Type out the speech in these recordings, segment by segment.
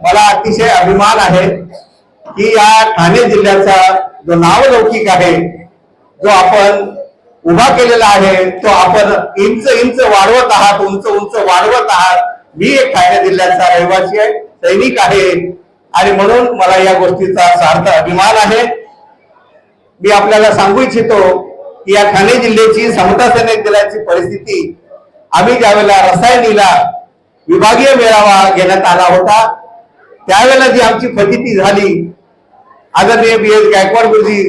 मला अतिशय अभिमान आहे की या ठाणे जिल्ह्याचा जो नावलौकिक आहे, जो आपण उभा केलेला आहे, तो आपण इंच इंच वाढवत आहात, उंच उंच वाढवत आहात। मी एक ठाणे जिल्ह्याचा रहिवासी आहे, सैनिक आहे, आणि म्हणून मला या गोष्टीचा सार्थ अभिमान आहे। मी आपल्याला सांगू इच्छितो की या ठाणे जिल्ह्याची समता सैनिक दलाची परिस्थिती, आम्ही ज्यावेळेला रसायनीला विभागीय मेळावा घेण्यात आला होता, त्यावेळेला जी आमची फजिती झाली, आदरणीय BS गायकवाड गुरुजी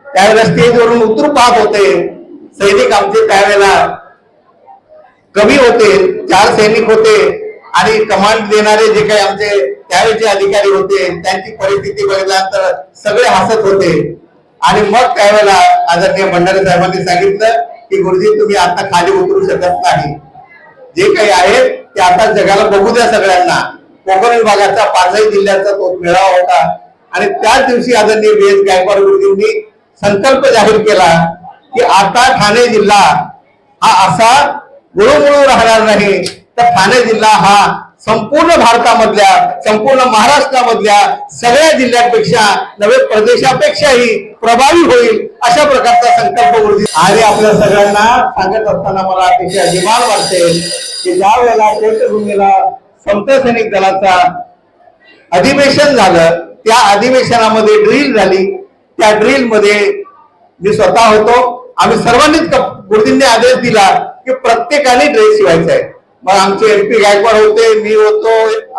त्यावेळेला स्टेजवरून उतरू पाहत होते। सैनिक आमचे त्यावेळेला कमी होते, 4 सैनिक होते, आणि कमांड देणारे जे काही आमचे त्यावेळेचे अधिकारी होते, त्यांची परिस्थिती बघितल्यानंतर सगळे हसत होते। आणि मग त्यावेळेला आदरणीय भंडारे साहेबांनी सांगितलं की गुरुजी तुम्ही आता खाली उतरू शकत नाही, जे काही आहे ते आता जगाला बघू द्या सगळ्यांना। कोकण विभागाचा 5ही जिल्ह्याचा तो मेळावा होता, आणि त्याच दिवशी आदरणीय BS गायकवाड गुरुजींनी संकल्प जाहीर केला की आता ठाणे जिल्हा हा असा गुळूमुळू राहणार नाही, तर ठाणे जिल्हा हा संपूर्ण भारतामधल्या, संपूर्ण महाराष्ट्रामधल्या सगळ्या जिल्ह्यांपेक्षा, नव्हे प्रदेशापेक्षाही प्रभावी होईल, अशा प्रकारचा संकल्प गुरुजी। आणि आपल्या सगळ्यांना सांगत असताना मला अतिशय अभिमान वाटते की ज्या वेळेला चैत्यभूमीला समता सैनिक दलाचा अधिवेशन झालं, त्या अधिवेशनामध्ये ड्रिल झाली। त्या ड्रिल मध्ये मी स्वतः होतो। आम्ही सर्वांनीच गुरुजींनी आदेश दिला की प्रत्येकाने ड्रेस शिवायचा आहे। मग आमचे MP गायकवाड होते, मी होतो,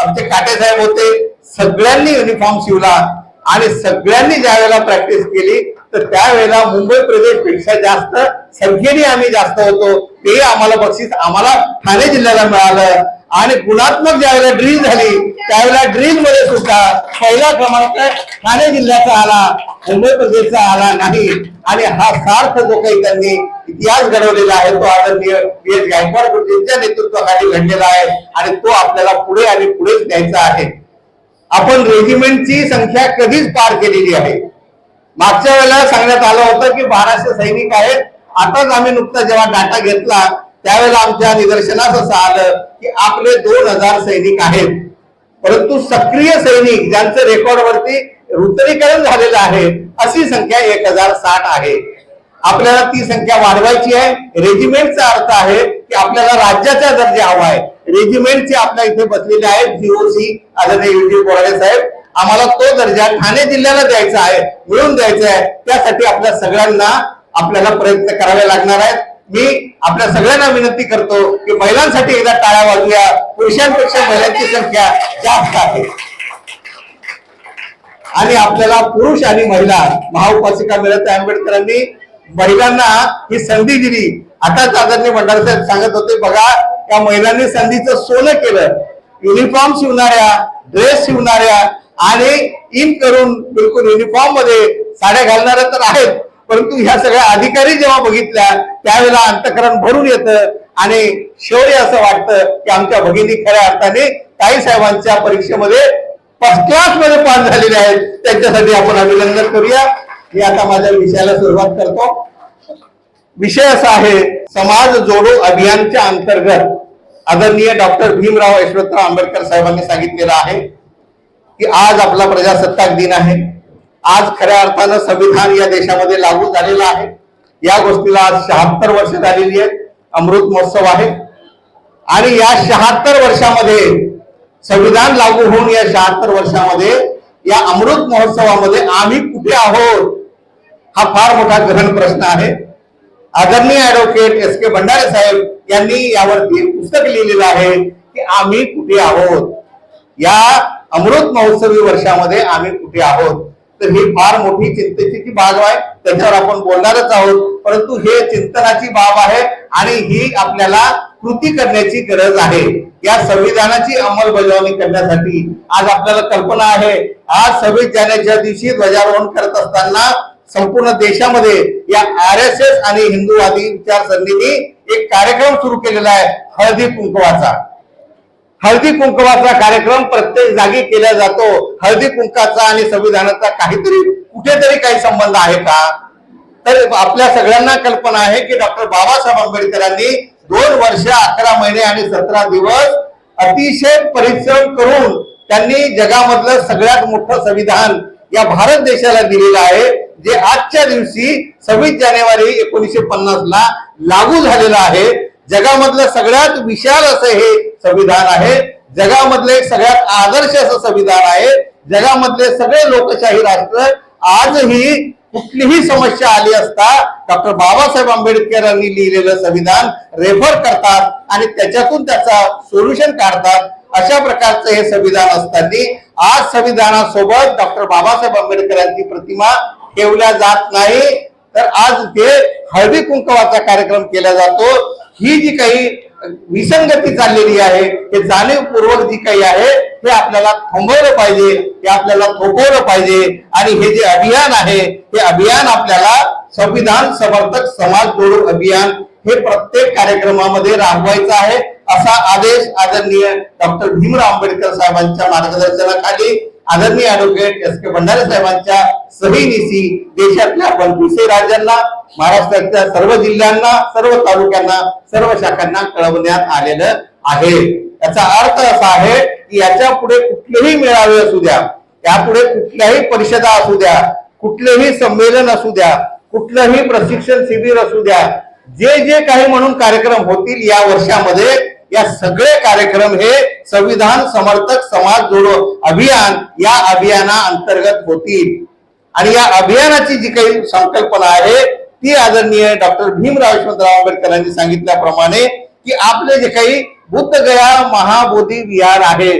आमचे काटे साहेब होते, सगळ्यांनी युनिफॉर्म शिवला। आणि सगळ्यांनी ज्या वेळेला प्रॅक्टिस केली, तर त्यावेळेला मुंबई प्रदेशपेक्षा जास्त संख्येने आम्ही जास्त होतो, ते आम्हाला बक्षीस आम्हाला ठाणे जिल्ह्याला मिळालं। आणि गुणात्मक ज्यावेळेला ड्रिल झाली, त्यावेळेला ड्रिल मध्ये सुद्धा पहिला क्रमांक ठाणे जिल्ह्याचा आला, मुंबई प्रदेशचा आला नाही। आणि हा सार्थ जो काही त्यांनी इतिहास घडवलेला आहे, तो आदरणीय BS गायकवाड गुरुजींच्या नेतृत्वाखाली घडलेला आहे, आणि तो आपल्याला पुढे आणि पुढेच न्यायचा आहे। आपण रेजिमेंटची संख्या कधीच पार केलेली आहे। मागच्या वेळेला सांगण्यात आलं होतं की 1200 सैनिक आहेत। आताच आम्ही नुकता जेव्हा डाटा घेतला, त्यावेळेला आमच्या निदर्शनास असं आलं की आपले 2000 सैनिक आहेत, परंतु सक्रिय सैनिक ज्यांचं रेकॉर्डवरती रुद्रीकरण झालेलं आहे, अशी संख्या 1060 आहे। आपल्याला ती संख्या वाढवायची आहे। रेजिमेंटचा अर्थ आहे की आपल्याला राज्याचा दर्जा हवा आहे। रेजिमेंटचे आपल्या इथे बसलेले आहेत GOC आदरणीय UG बोराडे साहेब, आम्हाला तो दर्जा ठाणे जिल्ह्याला द्यायचा आहे, मिळून द्यायचा आहे। त्यासाठी आपल्या सगळ्यांना आपल्याला प्रयत्न करावे लागणार आहेत। मी आपल्या सगळ्यांना विनंती करतो की महिलांसाठी एकदा टाळ्या वाजूया। पुरुषांपेक्षा महिलांची संख्या जास्त आहे, आणि आपल्याला पुरुष आणि महिला महाउपासिका मिळत आहे। आंबेडकरांनी महिलांना ही संधी दिली। आताच आदरणीय भंडारे साहेब सांगत होते, बघा या महिलांनी संधीचं सोनं केलं। युनिफॉर्म शिवणाऱ्या, ड्रेस शिवणाऱ्या, आणि इन करून बिलकुल युनिफॉर्म मध्ये साड्या घालणाऱ्या तर आहेत, परंतु ह्या सगळ्या अधिकारी जेव्हा बघितल्या, त्यावेळेला अंतःकरण भरून येतं, आणि शौर्य असं वाटतं की आमच्या भगिनी खऱ्या अर्थाने ताई साहेबांच्या परीक्षेमध्ये फर्स्ट क्लास मध्ये पास झालेले आहेत। त्यांच्यासाठी आपण अभिनंदन करूया। मी आता माझ्या विषयाला सुरुवात करतो। विषय असा आहे, समाज जोडो अभियानच्या अंतर्गत आदरणीय डॉक्टर भीमराव यशवंतराव आंबेडकर साहेबांनी सांगितलेलं आहे की आज आपला प्रजासत्ताक दिन आहे। आज खऱ्या अर्थानं संविधान या देशामध्ये लागू झालेलं आहे। या गोष्टीला आज 76 वर्ष झालेली आहेत, अमृत महोत्सव आहे। आणि या 76 वर्षामध्ये संविधान लागू होऊन या 76 वर्षामध्ये या अमृत महोत्सवामध्ये आम्ही कुठे आहोत, हा फार मोठा गहन प्रश्न आहे। आदरणीय ऍडव्होकेट SK भंडारे साहेब यांनी यावरती पुस्तक लिहिलेलं आहे की आम्ही कुठे आहोत, या अमृत महोत्सवी वर्षामध्ये आम्ही कुठे आहोत। तर ही फार मोठी चिंतेची बाब आहे, त्याच्यावर आपण बोलणारच आहोत, परंतु हे चिंतनाची बाब आहे, आणि ही आपल्याला कृती करण्याची गरज आहे। या संविधानाची अंमलबजावणी करण्यासाठी आज आपल्याला कल्पना आहे, आज 26 जानेवारीच्या दिवशी ध्वजारोहण करत असताना संपूर्ण देशामध्ये या RSS आणि हिंदूवादी विचारसरणीने एक कार्यक्रम सुरू केलेला आहे, हळदी कुंकवाचा। हळदी कुंकवाचा कार्यक्रम प्रत्येक जागी केला जातो। हळदी कुंकाचा आणि संविधानाचा काहीतरी कुठेतरी काही संबंध आहे का? तर आपल्या सगळ्यांना कल्पना आहे की डॉक्टर बाबासाहेब आंबेडकरांनी 2 वर्ष 11 महिने आणि 17 दिवस अतिशय परिश्रम करून त्यांनी जगामधलं सगळ्यात मोठं संविधान या भारत देशाला दिलेलं आहे, जे आजच्या दिवशी 26 जानेवारी 1950 ला लागू झालेलं आहे. जगामधलं सगळ्यात विशाल असं हे संविधान आहे, जगामधलं एक सगळ्यात आदर्श असं संविधान आहे. जगामधले सगळे लोकशाही राष्ट्र आजही कुठलीही समस्या आली असता डॉक्टर बाबासाहेब आंबेडकरांनी लिहिलेलं संविधान रेफर करतात आणि त्याच्यातून त्याचा सोल्युशन काढतात. अशा प्रकारचं हे संविधान असताना आज संविधानासोबत डॉक्टर बाबासाहेब आंबेडकरांची प्रतिमा ठेवल्या जात नाही, तर आज ते हळदी कुंकवाचा कार्यक्रम केला जातो. ही जी काही विसंगती चाललेली आहे, हे जाणीवपूर्वक जी काही आहे हे आपल्याला थांबवलं पाहिजे, हे आपल्याला थोपवलं पाहिजे. आणि हे जे अभियान आहे हे अभियान आपल्याला संविधान समर्थक समाज जोडो अभियान हे प्रत्येक कार्यक्रमामध्ये राबवायचं आहे, असा आदेश आदरणीय डॉक्टर भीमराव आंबेडकर साहेबांच्या मार्गदर्शनाखाली आदरणीय ॲडव्होकेट एस के भंडारे साहेबांच्या सहीनिशी देशातल्या 25 राज्यांना, महाराष्ट्राच्या सर्व जिल्ह्यांना, सर्व तालुक्यांना, सर्व शाखांना कळवण्यात आलेलं आहे. याचा अर्थ असा आहे की याच्या पुढे कुठलेही मेळावे असू द्या, यापुढे कुठल्याही परिषदा असू द्या, कुठलेही संमेलन असू द्या, कुठलंही प्रशिक्षण शिबिर असू द्या, जे जे काही म्हणून कार्यक्रम होतील या वर्षामध्ये, या सगळे कार्यक्रम हे संविधान समर्थक समाज जोडो अभियान या अभियाना अंतर्गत होतील. आणि या अभियानाची जी काही संकल्पना आहे ती आदरणीय डॉक्टर भीमराव यशवंतराव आंबेडकरांनी सांगितल्याप्रमाणे की आपले जे काही बुद्धगया महाबोधी विहार आहे,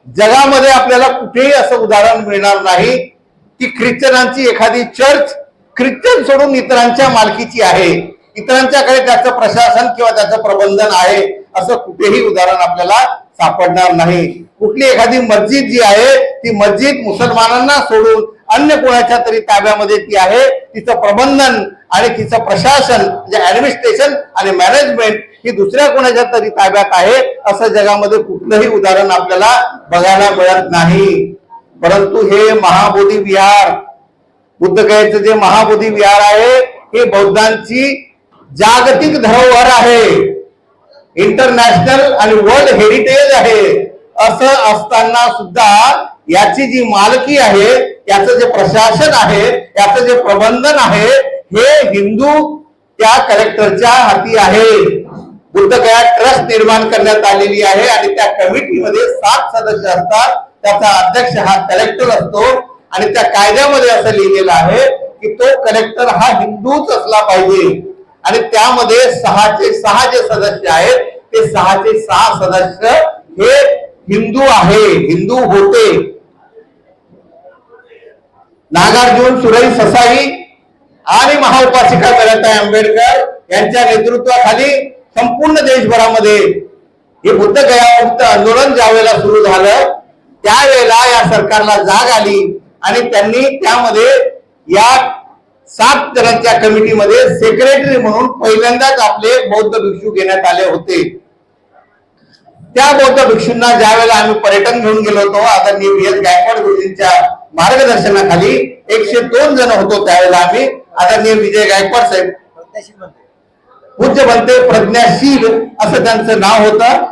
जगामध्ये आपल्याला कुठेही असं उदाहरण मिळणार नाही की ख्रिश्चनांची एखादी चर्च ख्रिश्चन सोडून इतरांच्या मालकीची आहे, इतरांच्याकडे त्याचं प्रशासन किंवा त्याचं प्रबंधन आहे, असं कुठेही उदाहरण आपल्याला सापडणार नाही. कुठली एखादी मस्जिद जी आहे ती मस्जिद मुसलमानांना सोडून अन्य कोणाच्या तरी ताब्यामध्ये ती आहे, तिचं प्रबंधन आणि तिचं प्रशासन म्हणजे ऍडमिनिस्ट्रेशन आणि मॅनेजमेंट ही दुसऱ्या कोणाच्या तरी ताब्यात आहे, असं जगामध्ये कुठलंही उदाहरण आपल्याला बघायला मिळत नाही. परंतु हे महाबोधी विहार, बुद्धगयेचं जे महाबोधी विहार आहे हे बौद्धांची जागतिक धरोहर आहे, इंटरनॅशनल आणि वर्ल्ड हेरिटेज आहे. असं असताना सुद्धा याची जी मालकी आहे, याचं जे प्रशासन आहे, याचं जे प्रबंधन आहे हे हिंदू त्या कलेक्टरच्या हाती आहे. बुद्धगया ट्रस्ट निर्माण करण्यात आलेली आहे आणि त्या कमिटीमध्ये 7 सदस्य असतात. त्याचा अध्यक्ष हा कलेक्टर असतो आणि त्या कायद्यामध्ये असं लिहिलेलं आहे की तो कलेक्टर हा हिंदूच असला पाहिजे. आणि त्यामध्ये 6 जे सदस्य आहेत ते 6 सदस्य हे हिंदू आहे, हिंदू होते. नागार्जुन सुरई ससाई आणि महाउपासिका ताराताई आंबेडकर यांच्या नेतृत्वाखाली संपूर्ण देशभरामध्ये हे बुद्धगया मुक्त आंदोलन ज्यावेळेला सुरू झालं त्यावेळेला या सरकारला जाग आली आणि त्यांनी त्यामध्ये या 7 जणांच्या कमिटीमध्ये सेक्रेटरी म्हणून पहिल्यांदाच आपले बौद्ध भिक्षू घेण्यात आले होते. त्या बौद्ध भिक्षूंना ज्यावेळेला आम्ही पर्यटन घेऊन गेलो होतो आदरणीय व्ही.एस. गायकवाड गुरुजींच्या मार्गदर्शनाखाली 102 जण होतो. त्यावेळेला आम्ही आदरणीय विजय गायकवाड साहेब, पूज्य बनते प्रज्ञाशील असं त्यांचं नाव होतं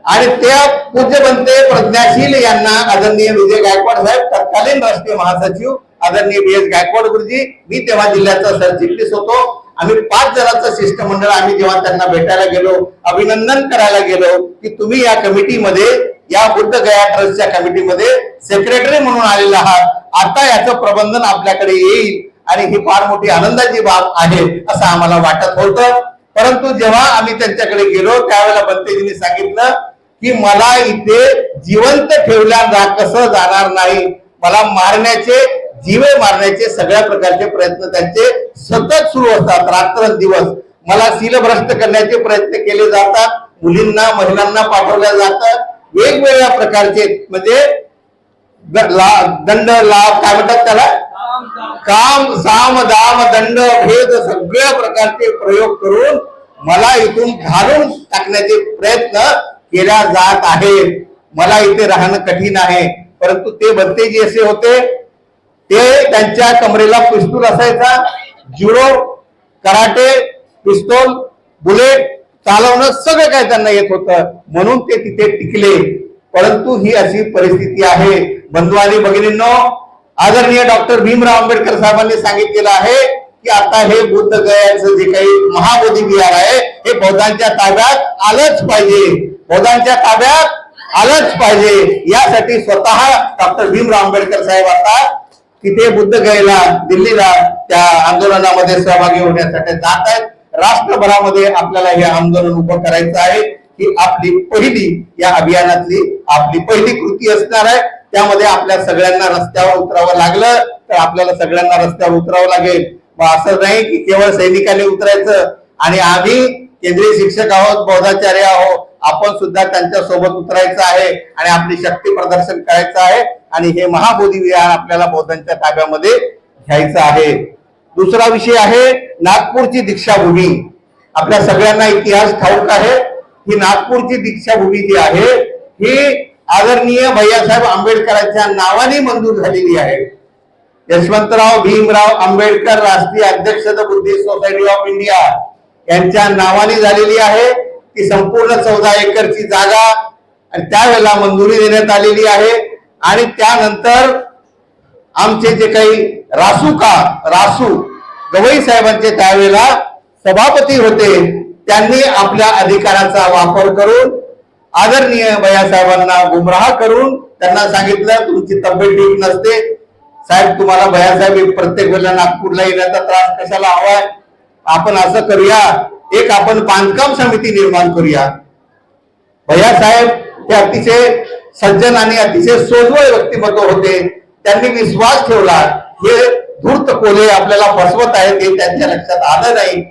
आणि त्या पूज्य बनते प्रज्ञाशील यांना आदरणीय विजय गायकवाड साहेब, तत्कालीन राष्ट्रीय महासचिव आदरणीय व्ही.एस. गायकवाड गुरुजी, मी तेव्हा जिल्ह्याचा सरचिटणीस होतो. आम्ही 5 जणांचं शिष्टमंडळ आम्ही जेव्हा त्यांना भेटायला गेलो, अभिनंदन करायला गेलो की तुम्ही या कमिटीमध्ये, या बुद्धगया ट्रस्टच्या कमिटीमध्ये सेक्रेटरी म्हणून आलेला आहात, आता याचं प्रबंधन आपल्याकडे येईल आणि ही फार मोठी आनंदाची बाब आहे असं आम्हाला वाटत होतं. परंतु जेव्हा आम्ही त्यांच्याकडे गेलो त्यावेळेला बनतेजींनी सांगितलं की मला इथे जिवंत ठेवल्या कसं जाणार नाही, मला मारण्याचे, जीवे मारण्याचे सगळ्या प्रकारचे प्रयत्न त्यांचे सतत सुरू असतात, रात्रंदिवस. मला सीलभ्रष्ट करण्याचे प्रयत्न केले जातात, मुलींना, महिलांना पाठवल्या जातात, वेगवेगळ्या प्रकारचे म्हणजे दंड, लाभ, काय म्हणतात त्याला, काम, साम, दाम, दंड, भेद सगळ्या प्रकारचे प्रयोग करून मला इथून घालून टाकण्याचे प्रयत्न केल्या जात आहेत. मला इथे राहणं कठीण आहे. परंतु ते बनतेजी असे होते, ते त्यांच्या कमरेला पिस्तूल असायचा, जुडो, कराटे, पिस्तूल, बुलेट चालवणं सगळं काय त्यांना येत होतं, म्हणून ते तिथे टिकले. परंतु ही अशी परिस्थिती आहे. बंधू आणि भगिनींनो, आदरणीय डॉक्टर भीमराव आंबेडकर साहेबांनी सांगितलेलं आहे की आता हे बुद्ध गयाचं जे काही महाबोधी विहार आहे हे बौद्धांच्या ताब्यात आलंच पाहिजे, बौद्धांच्या ताब्यात आलंच पाहिजे. यासाठी स्वतः डॉक्टर भीमराव आंबेडकर साहेब आता तिथे बुद्ध गयेला दिल्लीला त्या आंदोलनामध्ये सहभागी होण्यासाठी जात आहेत. राष्ट्रभरामध्ये आपल्याला हे आंदोलन उभं करायचं आहे. ही आपली पहिली या अभियानातली आपली पहिली कृती असणार आहे. त्यामध्ये आपल्या सगळ्यांना रस्त्यावर उतरावं लागलं तर आपल्याला सगळ्यांना रस्त्यावर उतरावं लागेल. असं नाही की केवळ सैनिकांनी उतरायचं आणि आम्ही केंद्रीय शिक्षक आहोत, बौद्धाचार्य आहोत, आपण सुद्धा त्यांच्या सोबत उतरायचं आहे आणि आपली शक्ती प्रदर्शन करायचं आहे आणि हे महाबोधी विहार आपल्याला बौद्धांच्या ताब्यामध्ये घ्यायचं आहे. दुसरा विषय आहे नागपूरची दीक्षाभूमी. आपल्या सगळ्यांना इतिहास ठाऊक आहे. ही नागपूरची दीक्षाभूमी जी आहे ही आदरणीय भैयासाहेब आंबेडकरांच्या नावाने मंजूर झालेली आहे. यशवंतराव भीमराव आंबेडकर राष्ट्रीय अध्यक्ष the Buddhist society of India यांच्या नावाने झालेली आहे. ती संपूर्ण 14 एकरची जागा आणि त्यावेळेला मंजुरी देण्यात आलेली आहे. आणि त्यानंतर आमचे जे काही रासू गवई साहेबांचे त्यावेळेला सभापती होते, त्यांनी आपल्या अधिकाराचा वापर करून आदरणीय भैयासाहेबांना गुमराह करून त्यांना सांगितलं तुमची तब्येत ठीक नसते साहेब, तुम्हाला भैयासाहेब प्रत्येक वेळेला नागपूरला येण्याचा त्रास कशाला हवाय, आपण असं करूया, एक आपण बांधकाम समिती निर्माण करूया. भैयासाहेब हे अतिशय सज्जन आणि अतिशय सोजवळ व्यक्तिमत्व होते. त्यांनी विश्वास ठेवला. हे धूर्त कोल्हे आपल्याला फसवत आहेत हे त्यांच्या लक्षात आलं नाही.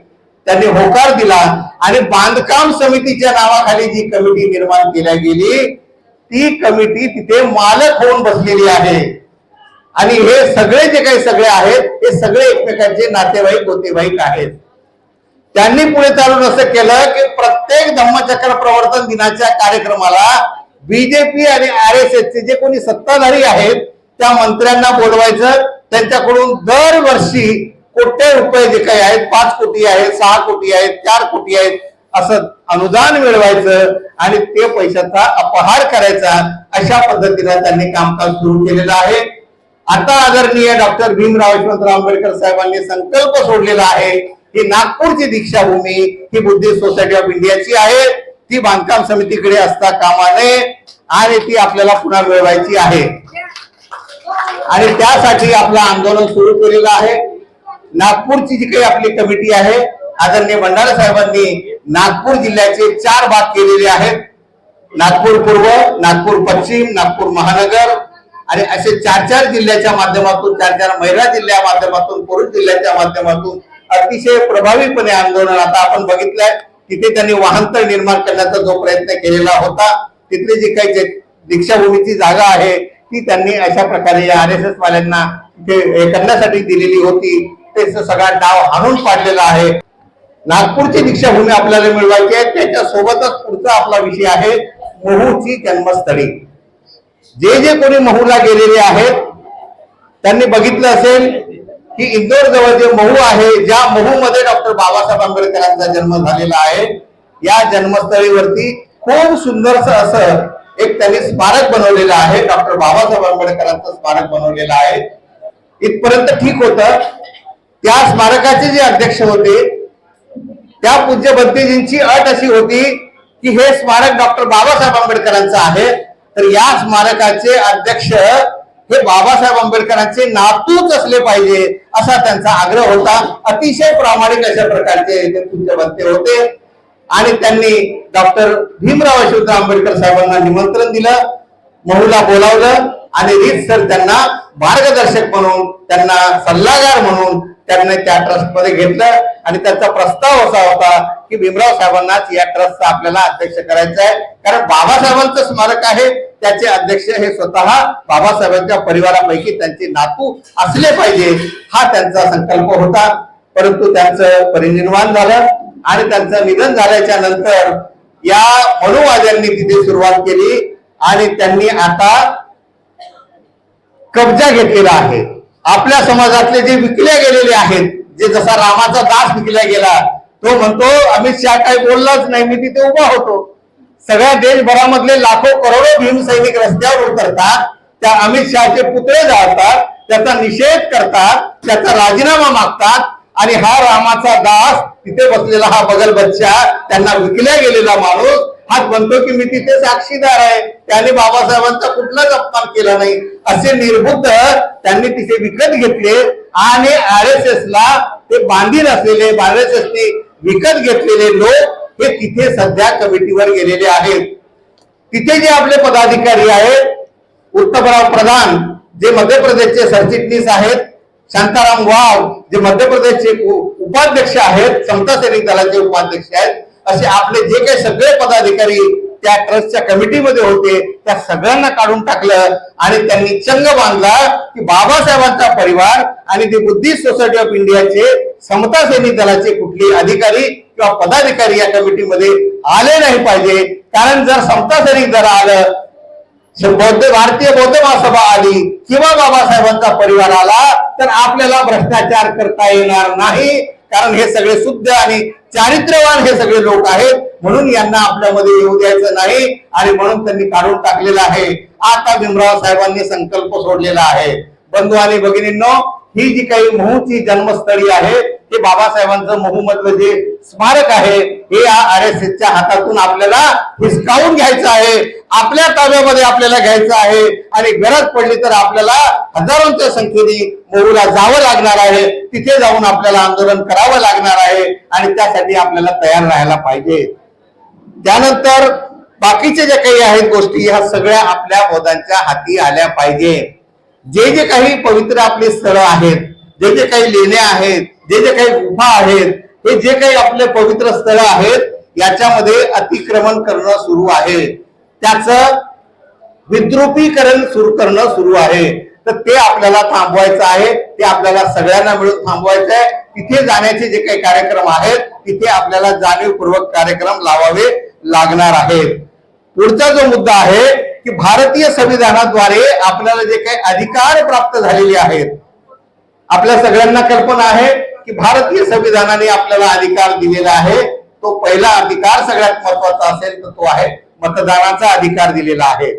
त्यांनी होकार दिला आणि बांधकाम समितीच्या नावाखाली जी कमिटी निर्माण केल्या गेली ती कमिटी तिथे मालक होऊन बसलेली आहे. आणि हे सगळे जे काही सगळे आहेत हे सगळे एकमेकांचे नातेवाईक गोतेवाईक आहेत. त्यांनी पुढे चालून असं केलं की प्रत्येक धम्मचक्र प्रवर्तन दिनाच्या कार्यक्रमाला बीजेपी आणि RSS चे जे कोणी सत्ताधारी आहेत त्या मंत्र्यांना बोलवायचं, त्यांच्याकडून दरवर्षी कोटी रुपये जे काही आहेत, 5 कोटी आहेत, 6 कोटी आहेत, 4 कोटी आहेत, असं अनुदान मिळवायचं आणि ते पैशाचा अपहार करायचा. अशा पद्धतीने त्यांनी कामकाज सुरू केलेलं आहे. आता आदरणीय डॉक्टर भीमराव यशवंतराव आंबेडकर साहेबांनी संकल्प सोडलेला आहे की नागपूरची दीक्षाभूमी ही बुद्धिस्ट सोसायटी ऑफ इंडियाची आहे, ती बांधकाम समितीकडे असता कामा नये आणि ती आपल्याला पुन्हा मिळवायची आहे. आणि त्यासाठी आपलं आंदोलन सुरू केलेलं आहे. नागपूरची जी काही आपली कमिटी आहे, आदरणीय भंडारे साहेबांनी नागपूर जिल्ह्याचे 4 भाग केलेले आहेत. नागपूर पूर्व, नागपूर पश्चिम, नागपूर महानगर आणि असे 4 जिल्ह्याच्या माध्यमातून, 4 महिला जिल्ह्या माध्यमातून, पुरुष जिल्ह्याच्या माध्यमातून अतिशय प्रभावीपणे आंदोलन आता आपण बघितलंय. तिथे त्यांनी वाहनतळ निर्माण करण्याचा जो प्रयत्न केलेला होता, तिथली जी काही दीक्षाभूमीची जागा आहे ती त्यांनी अशा प्रकारे या RSS वाल्यांना हे करण्यासाठी दिलेली होती. ते सगळा डाव हाणून पाडलेला आहे. नागपूरची दीक्षाभूमी आपल्याला मिळवायची आहे. त्याच्या सोबतच पुढचा आपला विषय आहे महूची जन्मस्थळी. जे जे कोणी महूला गेलेले आहेत त्यांनी बघितलं असेल की इंदोर जवळ जे महू आहे, ज्या महू मध्ये डॉक्टर बाबासाहेब आंबेडकरांचा जन्म झालेला आहे, या जन्मस्थळीवरती खूप सुंदरस असं एक त्यांनी स्मारक बनवलेलं आहे. डॉक्टर बाबासाहेब आंबेडकरांचं स्मारक बनवलेलं आहे. इथपर्यंत ठीक होतं. त्या स्मारकाचे जे अध्यक्ष होते त्या पूज्य बंतेजींची अट अशी होती की हे स्मारक डॉक्टर बाबासाहेब आंबेडकरांचं आहे, तर या स्मारकाचे अध्यक्ष हे बाबासाहेब आंबेडकरांचे नातूच असले पाहिजे असा त्यांचा आग्रह होता. अतिशय प्रामाणिक अशा प्रकारचे ते पूज्य बनते होते. आणि त्यांनी डॉक्टर भीमराव यशवंतराव आंबेडकर साहेबांना निमंत्रण दिलं, महूला बोलावलं आणि रीतसर त्यांना मार्गदर्शक म्हणून, त्यांना सल्लागार म्हणून त्यांनी त्या ट्रस्ट मध्ये घेतलं. आणि त्यांचा प्रस्ताव असा होता की भीमराव साहेबांनाच या ट्रस्टचा आपल्याला अध्यक्ष करायचं आहे, कारण बाबासाहेबांचं स्मारक आहे, त्याचे अध्यक्ष हे स्वतः बाबासाहेबांच्या परिवारापैकी त्यांचे नातू असले पाहिजे, हा त्यांचा संकल्प होता. परंतु त्यांचं परिनिर्वाण झालं आणि त्यांचं निधन झाल्याच्या नंतर या मनुवाद्यांनी तिथे सुरुवात केली आणि त्यांनी आता कब्जा घेतलेला आहे. आपल्या समाजातले जे विकले गेलेले आहेत, जे जसा रामाचा दास विकला गेला, तो म्हणतो अमित शहा काही बोललाच नाही, मी तिथे उभा होतो. सगळ्या देशभरामधले लाखो करोडो भीमसैनिक रस्त्यावर उतरतात, त्या अमित शहाचे पुतळे जाळतात, त्याचा निषेध करतात, त्याचा राजीनामा मागतात आणि हा रामाचा दास तिथे बसलेला हा बगल बच्चा, त्यांना विकल्या गेलेला माणूस हाच म्हणतो की मी तिथे साक्षीदार आहे, त्याने बाबासाहेबांचा कुठलाच अपमान केला नाही, असे निर्बुद्ध त्यांनी तिथे विकत घेतले आणि RSS ला ते बांधील असलेले RSSने विकत घेतलेले लोक हे तिथे सध्या कमिटीवर गेलेले आहेत. तिथे जे आपले पदाधिकारी आहेत, उत्तमराव प्रधान जे मध्य प्रदेशचे सरचिटणीस आहेत, शांताराम वाव जे मध्य प्रदेशचे उपाध्यक्ष आहेत, समता सैनिक दलाचे उपाध्यक्ष आहेत, असे आपले जे काही सगळे पदाधिकारी त्या ट्रस्टच्या कमिटीमध्ये होते त्या सगळ्यांना काढून टाकलं आणि त्यांनी चंग बांधला की बाबासाहेबांचा परिवार आणि ते बुद्धिस्ट सोसायटी ऑफ इंडियाचे समता सैनिक दलाचे कुठले अधिकारी किंवा पदाधिकारी या कमिटीमध्ये आले नाही पाहिजे. कारण जर समता सैनिक दल आलं, भारतीय बौद्ध महासभा आली किंवा बाबासाहेबांचा परिवार आला तर आपल्याला भ्रष्टाचार करता येणार नाही. कारण हे सगळे शुद्ध आणि चारित्र्यवान हे सगळे लोक आहेत, म्हणून यांना आपल्यामध्ये येऊ द्यायचं नाही आणि म्हणून त्यांनी काढून टाकलेलं आहे. आता भीमराव साहेबांनी संकल्प सोडलेला आहे. बंधू आणि भगिनींनो, ही जी काही महूची जन्मस्थळी आहे हे बाबासाहेबांचं महूमधलं जे स्मारक आहे हे या RSSच्या हातातून आपल्याला हिसकावून घ्यायचं आहे, आपल्या ताब्यामध्ये आपल्याला घ्यायचं आहे आणि गरज पडली तर आपल्याला हजारोंच्या संख्येने मोरूला जावं लागणार आहे, तिथे जाऊन आपल्याला आंदोलन करावं लागणार आहे आणि त्यासाठी आपल्याला तयार राहायला पाहिजे. त्यानंतर बाकीचे जे काही आहेत गोष्टी ह्या सगळ्या आपल्या पदांच्या हाती आल्या पाहिजे. जे जे काही पवित्र आपले स्थळं आहेत, जे जे काही लेण्या आहेत, जे जे काही गुफा आहेत, हे जे काही आपले पवित्र स्थळं आहेत याच्यामध्ये अतिक्रमण करणं सुरू आहे, त्याचं विद्रुपीकरण करणं सुरू आहे. तर ते आपल्याला थांबवायचं आहे, ते आपल्याला सगळ्यांना मिळून थांबवायचं आहे. तिथे जाण्याचे जे काही कार्यक्रम आहेत तिथे आपल्याला जाणीवपूर्वक कार्यक्रम लावावे लागणार आहेत. पुढचा जो मुद्दा आहे की भारतीय संविधानाद्वारे आपल्याला जे काही अधिकार प्राप्त झालेले आहेत, आपल्या सगळ्यांना कल्पना आहे की भारतीय संविधानाने आपल्याला अधिकार दिलेला आहे. तो पहिला अधिकार सगळ्यात महत्वाचा असेल तर तो आहे मतदानाचा अधिकार दिलेला आहे.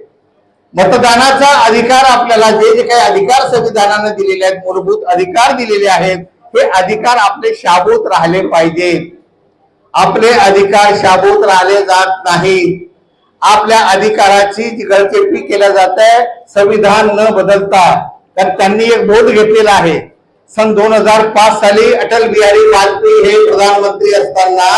मतदानाचा अधिकार आपल्याला जे जे काही अधिकार संविधानाने दिलेले आहेत, मूलभूत अधिकार दिलेले आहेत, हे अधिकार आपले शाबूत राहिले पाहिजेत. आपले अधिकार शाबूत राहिले जात नाही. आपल्या अधिकाराची जी गळचेपी केल्या जात आहे संविधान न बदलता. तर त्यांनी एक बोध घेतलेला आहे. सन 2005 साली अटल बिहारी वाजपेयी हे प्रधानमंत्री असताना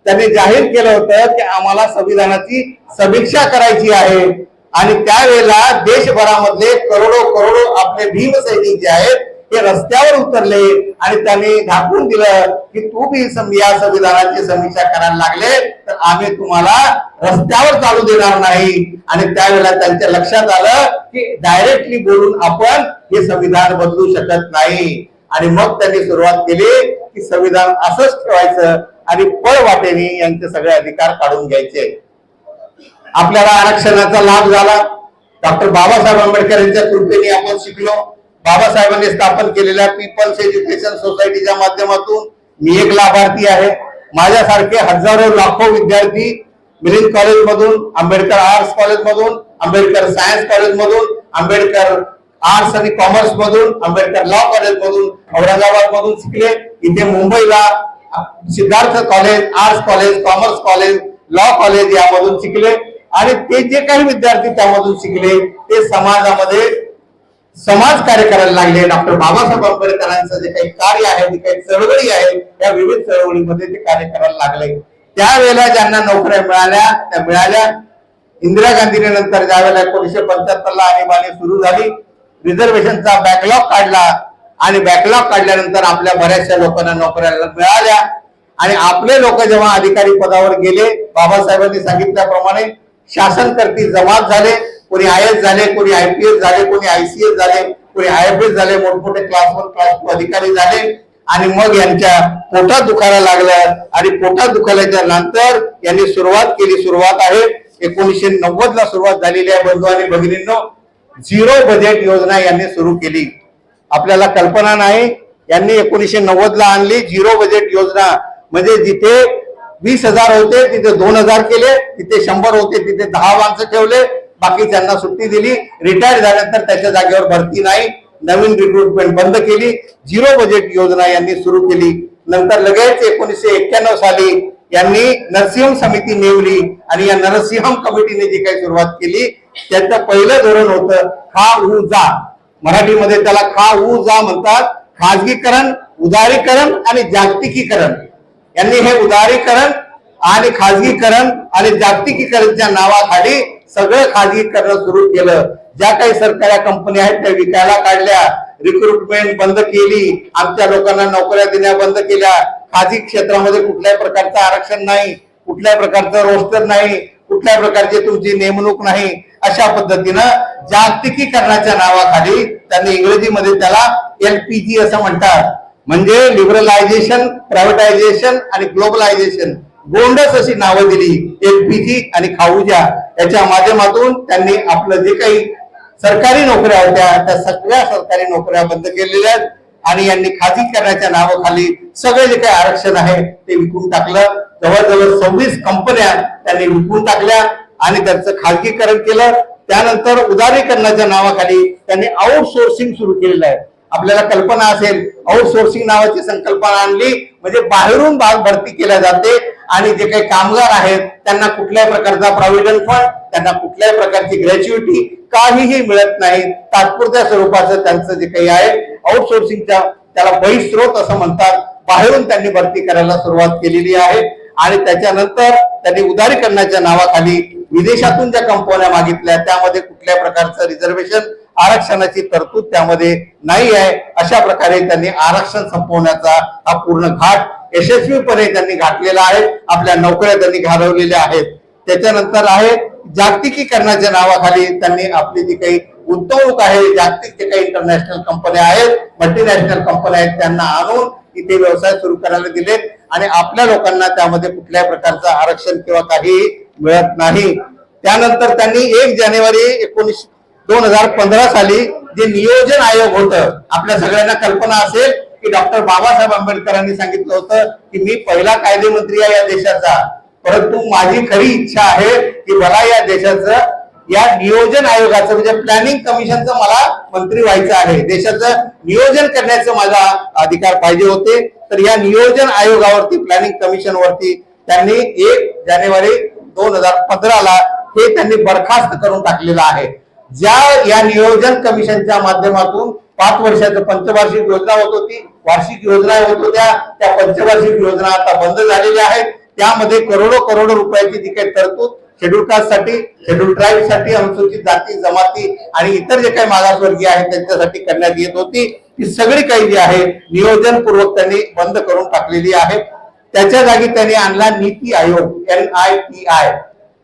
त्यांनी जाहीर केलं होतं की आम्हाला संविधानाची समीक्षा करायची आहे आणि त्यावेळेला देशभरामधले करोडो आपले भीमसैनिक जे आहेत ते रस्त्यावर उतरले आणि त्यांनी दाखवून दिलं की तू बी या संविधानाची समीक्षा करायला लागले तर आम्ही तुम्हाला रस्त्यावर चालू देणार नाही. आणि त्यावेळेला त्यांच्या लक्षात आलं की डायरेक्टली बोलून आपण हे संविधान बदलू शकत नाही आणि मग त्यांनी सुरुवात केली की संविधान असंच ठेवायचं आणि पळवाटेने यांचे सगळे अधिकार काढून घ्यायचे. आपल्याला आरक्षणाचा लाभ झाला. डॉक्टर बाबासाहेब आंबेडकर यांच्या कृपेने आपण शिकलो. बाबासाहेबांनी स्थापन केलेल्या पीपल्स एज्युकेशन सोसायटीच्या माध्यमातून मी एक लाभार्थी आहे. माझ्यासारखे हजारो लाखो विद्यार्थी मिलिंद कॉलेज मधून, आंबेडकर आर्ट्स कॉलेज मधून, आंबेडकर सायन्स कॉलेज मधून, आंबेडकर आर्ट्स आणि कॉमर्स मधून, आंबेडकर लॉ कॉलेज मधून, औरंगाबाद मधून शिकले. इथे मुंबईला Siddharth college, arts college, commerce college, law college यामधून शिकले आणि ते जे काही विद्यार्थी त्यामधून शिकले ते समाजामध्ये समाज कार्य करायला लागले. डॉक्टर बाबासाहेब आंबेडकरांचं जे काही कार्य आहे, जे काही चळवळी आहे, त्या विविध चळवळीमध्ये ते कार्य करायला लागले. त्यावेळेला ज्यांना नोकऱ्या मिळाल्या त्या मिळाल्या. इंदिरा गांधीने नंतर ज्यावेळेला 1975 ला आणीबाणी सुरू झाली, रिझर्वेशनचा बॅकलॉग काढला आणि बॅकलॉग काढल्यानंतर आपल्या बऱ्याचशा लोकांना नोकऱ्या मिळाल्या आणि आपले लोक जेव्हा अधिकारी पदावर गेले, बाबासाहेबांनी सांगितल्याप्रमाणे शासनकर्ती जमात झाले. कोणी IAS झाले, कोणी IPS झाले, कोणी ICS झाले, कोणी IFS झाले, मोठमोठे क्लास 1 क्लास 2 अधिकारी झाले आणि मग यांच्या पोटात दुखायला लागलं आणि पोटात दुखायच्या नंतर यांनी सुरुवात केली. सुरुवात आहे 1990 ला सुरुवात झालेली आहे. बंधू आणि भगिनींनो, झिरो बजेट योजना यांनी सुरू केली. आपल्याला कल्पना नाही, यांनी 1990 ला आणली झिरो बजेट योजना. म्हणजे जिथे 20,000 होते तिथे 2,000 केले, तिथे 100 होते तिथे 10 माणसं ठेवले, बाकीच्यांना सुट्टी दिली. रिटायर झाल्यानंतर त्याच्या जागेवर भरती नाही, नवीन रिक्रुटमेंट बंद केली. झिरो बजेट योजना यांनी सुरू केली. नंतर लगेच 1991 साली यांनी नरसिंहम समिती नेमली आणि या नरसिंहम कमिटीने जी काही सुरुवात केली त्याचं पहिलं धोरण होतं खा ऊ जा. मराठीमध्ये त्याला खा ऊ जा म्हणतात. खाजगीकरण, उदारीकरण आणि जागतिकीकरण. यांनी हे उदारीकरण आणि खाजगीकरण आणि जागतिकीकरणच्या नावाखाली सगळं खाजगीकरण सुरू केलं. ज्या काही सरकारी कंपन्या आहेत त्या विकायला काढल्या, रिक्रुटमेंट बंद केली, आमच्या लोकांना नोकऱ्या देण्या बंद केल्या. खाजगी क्षेत्रामध्ये कुठल्याही प्रकारचं आरक्षण नाही, कुठल्याही प्रकारचं रोस्टर नाही, कुठल्याही प्रकारची तुमची नेमणूक नाही. अशा पद्धतीनं जागतिकीकरणाच्या नावाखाली त्यांनी इंग्रजीमध्ये त्याला LPG असं म्हणतात, म्हणजे लिबरलायझेशन, प्रायव्हेटायझेशन आणि ग्लोबलायझेशन, गोंडस अशी नावं दिली. LPG आणि खाऊजा याच्या माध्यमातून त्यांनी आपलं जे काही सरकारी नोकऱ्या होत्या त्या सगळ्या सरकारी नोकऱ्या बंद केलेल्या आहेत आणि यांनी खाजगीकरणाच्या नावाखाली सगळे जे काही आरक्षण आहे ते विकून टाकलं. जवळजवळ 26 कंपन्या त्यांनी विकून टाकल्या आणि त्यांचं खाजगीकरण केलं. त्यानंतर उदारीकरणाच्या नावाखाली त्यांनी आउटसोर्सिंग सुरू केलेलं आहे. आपल्याला कल्पना असेल, आउटसोर्सिंग नावाची संकल्पना आणली म्हणजे बाहेरून भरती केल्या जाते आणि जे काही कामगार आहेत त्यांना कुठल्याही प्रकारचा प्रॉव्हिडंट फंड, त्यांना कुठल्याही प्रकारची ग्रॅच्युइटी काहीही मिळत नाही. तात्पुरत्या स्वरूपाचं त्यांचं जे काही आहे आउटसोर्सिंगच्या त्याला बहिस्त्रोत असं म्हणतात, बाहेरून त्यांनी भरती करायला सुरुवात केलेली आहे. आणि त्याच्यानंतर त्यांनी उदारीकरणाच्या नावाखाली विदेशातून ज्या कंपन्या मागितल्या त्यामध्ये कुठल्याही प्रकारचं रिझर्वेशन, आरक्षणाची तरतूद त्यामध्ये नाही आहे. अशा प्रकारे त्यांनी आरक्षण संपवण्याचा हा पूर्ण घाट यशस्वीपणे त्यांनी घातलेला आहे. आपल्या नोकऱ्या त्यांनी घालवलेल्या आहेत. त्याच्यानंतर आहे जागतिकीकरणाच्या नावाखाली त्यांनी आपली जी काही गुंतवणूक आहे, जागतिक जे काही इंटरनॅशनल कंपन्या आहेत, मल्टीनॅशनल कंपन्या आहेत, त्यांना आणून इथे व्यवसाय सुरू करायला दिलेत आणि आपल्या लोकांना त्यामध्ये कुठल्याही प्रकारचं आरक्षण किंवा काही मिळत नाही. त्यानंतर त्यांनी 1 जानेवारी 2015 साली जे नियोजन आयोग होतं, आपल्या सगळ्यांना कल्पना असेल की डॉक्टर बाबासाहेब आंबेडकरांनी सांगितलं होतं की मी पहिला कायदेमंत्री आहे या देशाचा, परंतु माझी खरी इच्छा आहे की मला या देशाचं या नियोजन आयोगाचं म्हणजे प्लॅनिंग कमिशनचं मला मंत्री व्हायचं आहे. देशाचं नियोजन करण्याचं माझा अधिकार पाहिजे होते. तर या नियोजन आयोगावरती, प्लॅनिंग कमिशन वरती त्यांनी 1 जानेवारी 2015 हे त्यांनी बरखास्त करून टाकलेलं आहे. ज्या या नियोजन कमिशनच्या माध्यमातून 5 वर्षाचं पंचवार्षिक योजना होत होती, वार्षिक योजना होत होत्या, त्या पंचवार्षिक योजना आता बंद झालेल्या आहेत. त्यामध्ये करोडो रुपयाची जी काही तरतूद शेड्यूल कास्ट साठी, शेड्यूल ट्राईब साठी, अनुसूचित जाती जमाती आणि इतर जे काही मागासवर्गीय आहेत त्यांच्यासाठी करण्यात येत होती, ती सगळी काही जी आहे नियोजनपूर्वक त्यांनी बंद करून टाकलेली आहे. त्याच्या जागी त्यांनी आणला NITI Aayog, NITI,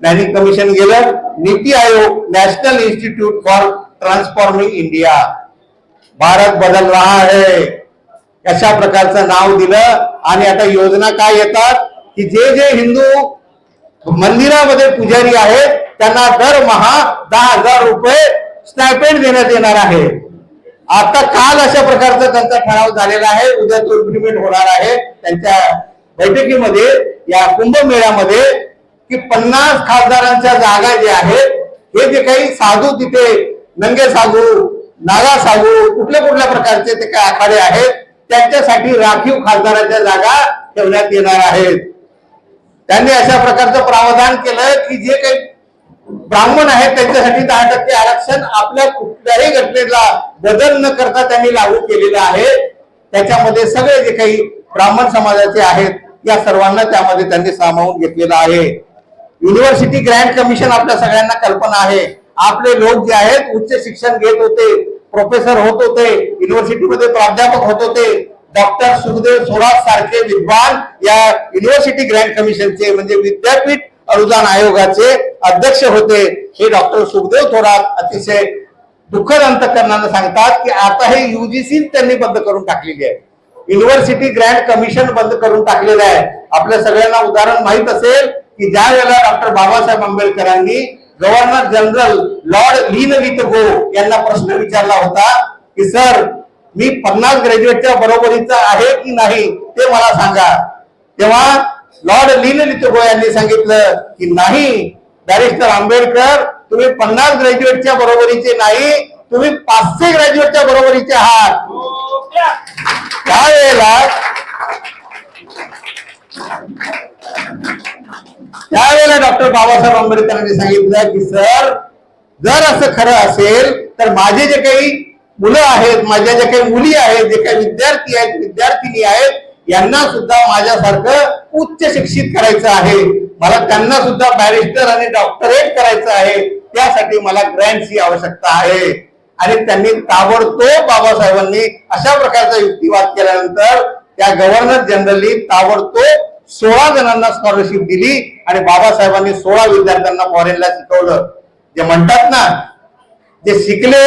planning commission गेलं, NITI Aayog, national institute for transforming India, Bharat बदल रहा है, अशा प्रकारचं नाव दिलं. आणि आता योजना काय येतात की जे हिंदू मंदिरामध्ये पुजारी आहेत त्यांना दरमहा 10,000 रुपये स्टायपेंड देण्यात येणार आहे. आता काल अशा प्रकारचा त्यांचा ठराव झालेला आहे. उद्या तो इम्प्लिमेंट होणार आहे त्यांच्या बैठकीमध्ये, या कुंभमेळ्यामध्ये, की 50 खासदारांच्या जागा जे आहेत, हे जे काही साधू तिथे नंगे साधू, नागा साधू, कुठल्या प्रकारचे ते काही आखाडे आहेत त्यांच्यासाठी राखीव खासदारांच्या जागा ठेवण्यात येणार आहेत. त्यांनी अशा प्रकारचं प्रावधान केलं की जे काही ब्राह्मण आहेत त्यांच्यासाठी 10% आरक्षण आपल्या कुठल्याही घटनेला बदल न करता त्यांनी लागू केलेलं आहे. त्याच्यामध्ये सगळे जे काही ब्राह्मण समाजाचे आहेत या सर्वांना त्यामध्ये त्यांनी सामावून घेतलेलं आहे. युनिव्हर्सिटी ग्रँट कमिशन आपल्या सगळ्यांना कल्पना आहे. आपले लोक जे आहेत उच्च शिक्षण घेत होते, प्रोफेसर होत होते, युनिव्हर्सिटीमध्ये प्राध्यापक होत होते. डॉक्टर सुखदेव थोरात सारखे विद्वान या युनिव्हर्सिटी ग्रँट कमिशनचे म्हणजे विद्यापीठ अनुदान आयोगाचे अध्यक्ष होते. हे डॉक्टर सुखदेव थोरात अतिशय दुःखद अंतकरणाने सांगतात की आता हे UGC त्यांनी बंद करून टाकलेली आहे. युनिव्हर्सिटी ग्रँट कमिशन बंद करून टाकलेलं आहे. आपल्या सगळ्यांना उदाहरण माहित असेल की ज्या वेळेला डॉक्टर बाबासाहेब आंबेडकरांनी गव्हर्नर जनरल लॉर्ड लिनविथगो यांना प्रश्न विचारला होता की सर, मी 50 ग्रॅज्युएटच्या बरोबरीचा आहे की नाही ते मला सांगा, तेव्हा लॉर्ड लिनलिथगो यांनी सांगितलं की नाही बॅरिस्टर आंबेडकर, तुम्ही 50 ग्रॅज्युएटच्या बरोबरीचे नाही, तुम्ही 500 ग्रॅज्युएटच्या बरोबरीचे आहात. त्यावेळेला डॉक्टर बाबासाहेब आंबेडकरांनी सांगितलं की सर, जर असं खरं असेल तर माझे जे काही मुलं आहेत, माझ्या ज्या काही मुली आहेत, जे काही विद्यार्थी आहेत, विद्यार्थिनी आहेत, यांना सुद्धा माझ्यासारखं उच्च शिक्षित करायचं आहे. मला त्यांना सुद्धा बॅरिस्टर आणि डॉक्टरेट करायचं आहे. त्यासाठी मला ग्रँटची आवश्यकता आहे. आणि त्यांनी ताबडतोब बाबासाहेबांनी अशा प्रकारचा युक्तिवाद केल्यानंतर त्या गव्हर्नर जनरलनी ताबडतोब 16 जणांना स्कॉलरशिप दिली आणि बाबासाहेबांनी 16 विद्यार्थ्यांना फॉरेनला शिकवलं. जे म्हणतात ना, जे शिकले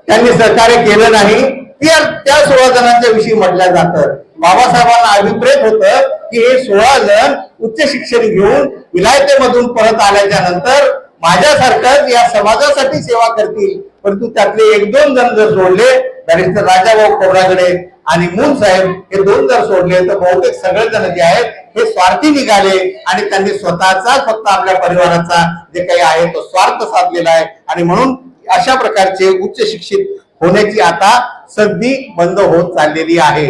त्यांनी सहकार्य केलं नाही, त्या 16 जणांच्या विषयी म्हटलं जातं. बाबासाहेबांना अभिप्रेत होतं की हे 16 जण उच्च शिक्षण घेऊन विलायतेमधून परत आल्याच्या नंतर माझ्यासारखंच या समाजासाठी सेवा करतील. परंतु त्यातले 1-2 जण जर सोडले, बॅरिस्टर राजाभाऊ खोब्रागडे आणि मून साहेब, हे 2 जर सोडले तर बहुतेक सगळे जण जे आहेत हे स्वार्थी निघाले आणि त्यांनी स्वतःचा फक्त आपल्या परिवाराचा जे काही आहे तो स्वार्थ साधलेला आहे. आणि म्हणून अशा प्रकारचे उच्च शिक्षित होण्याची आता संधी बंद होत चाललेली आहे.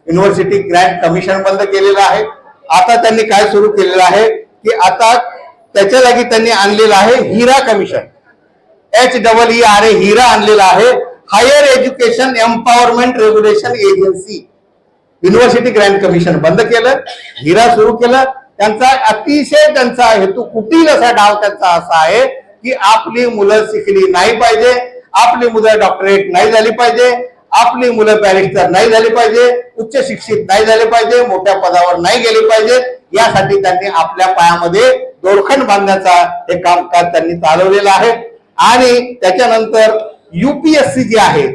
युनिव्हर्सिटी ग्रँट कमिशन बंद केलेलं आहे. आता त्यांनी काय सुरू केलेलं आहे की आता त्याच्या जागी त्यांनी आणलेलं आहे हिरा कमिशन, HEERA हिरा आणलेला आहे, higher education empowerment regulation agency. University grant commission बंद केलं, हिरा सुरू केलं. त्यांचा अतिशय त्यांचा हेतू, कुटील असा डाव त्यांचा असा आहे की आपली मुलं शिकली नाही पाहिजे, आपली मुलं डॉक्टरेट नाही झाली पाहिजे, आपली मुलं बॅरिस्टर नाही झाली पाहिजे, उच्च शिक्षित नाही झाले पाहिजे, मोठ्या पदावर नाही गेले पाहिजे. यासाठी त्यांनी आपल्या पायामध्ये दोरखंड बांधण्याचा हे कामकाज त्यांनी चालवलेलं आहे. आणि त्याच्यानंतर UPSC जी आहे,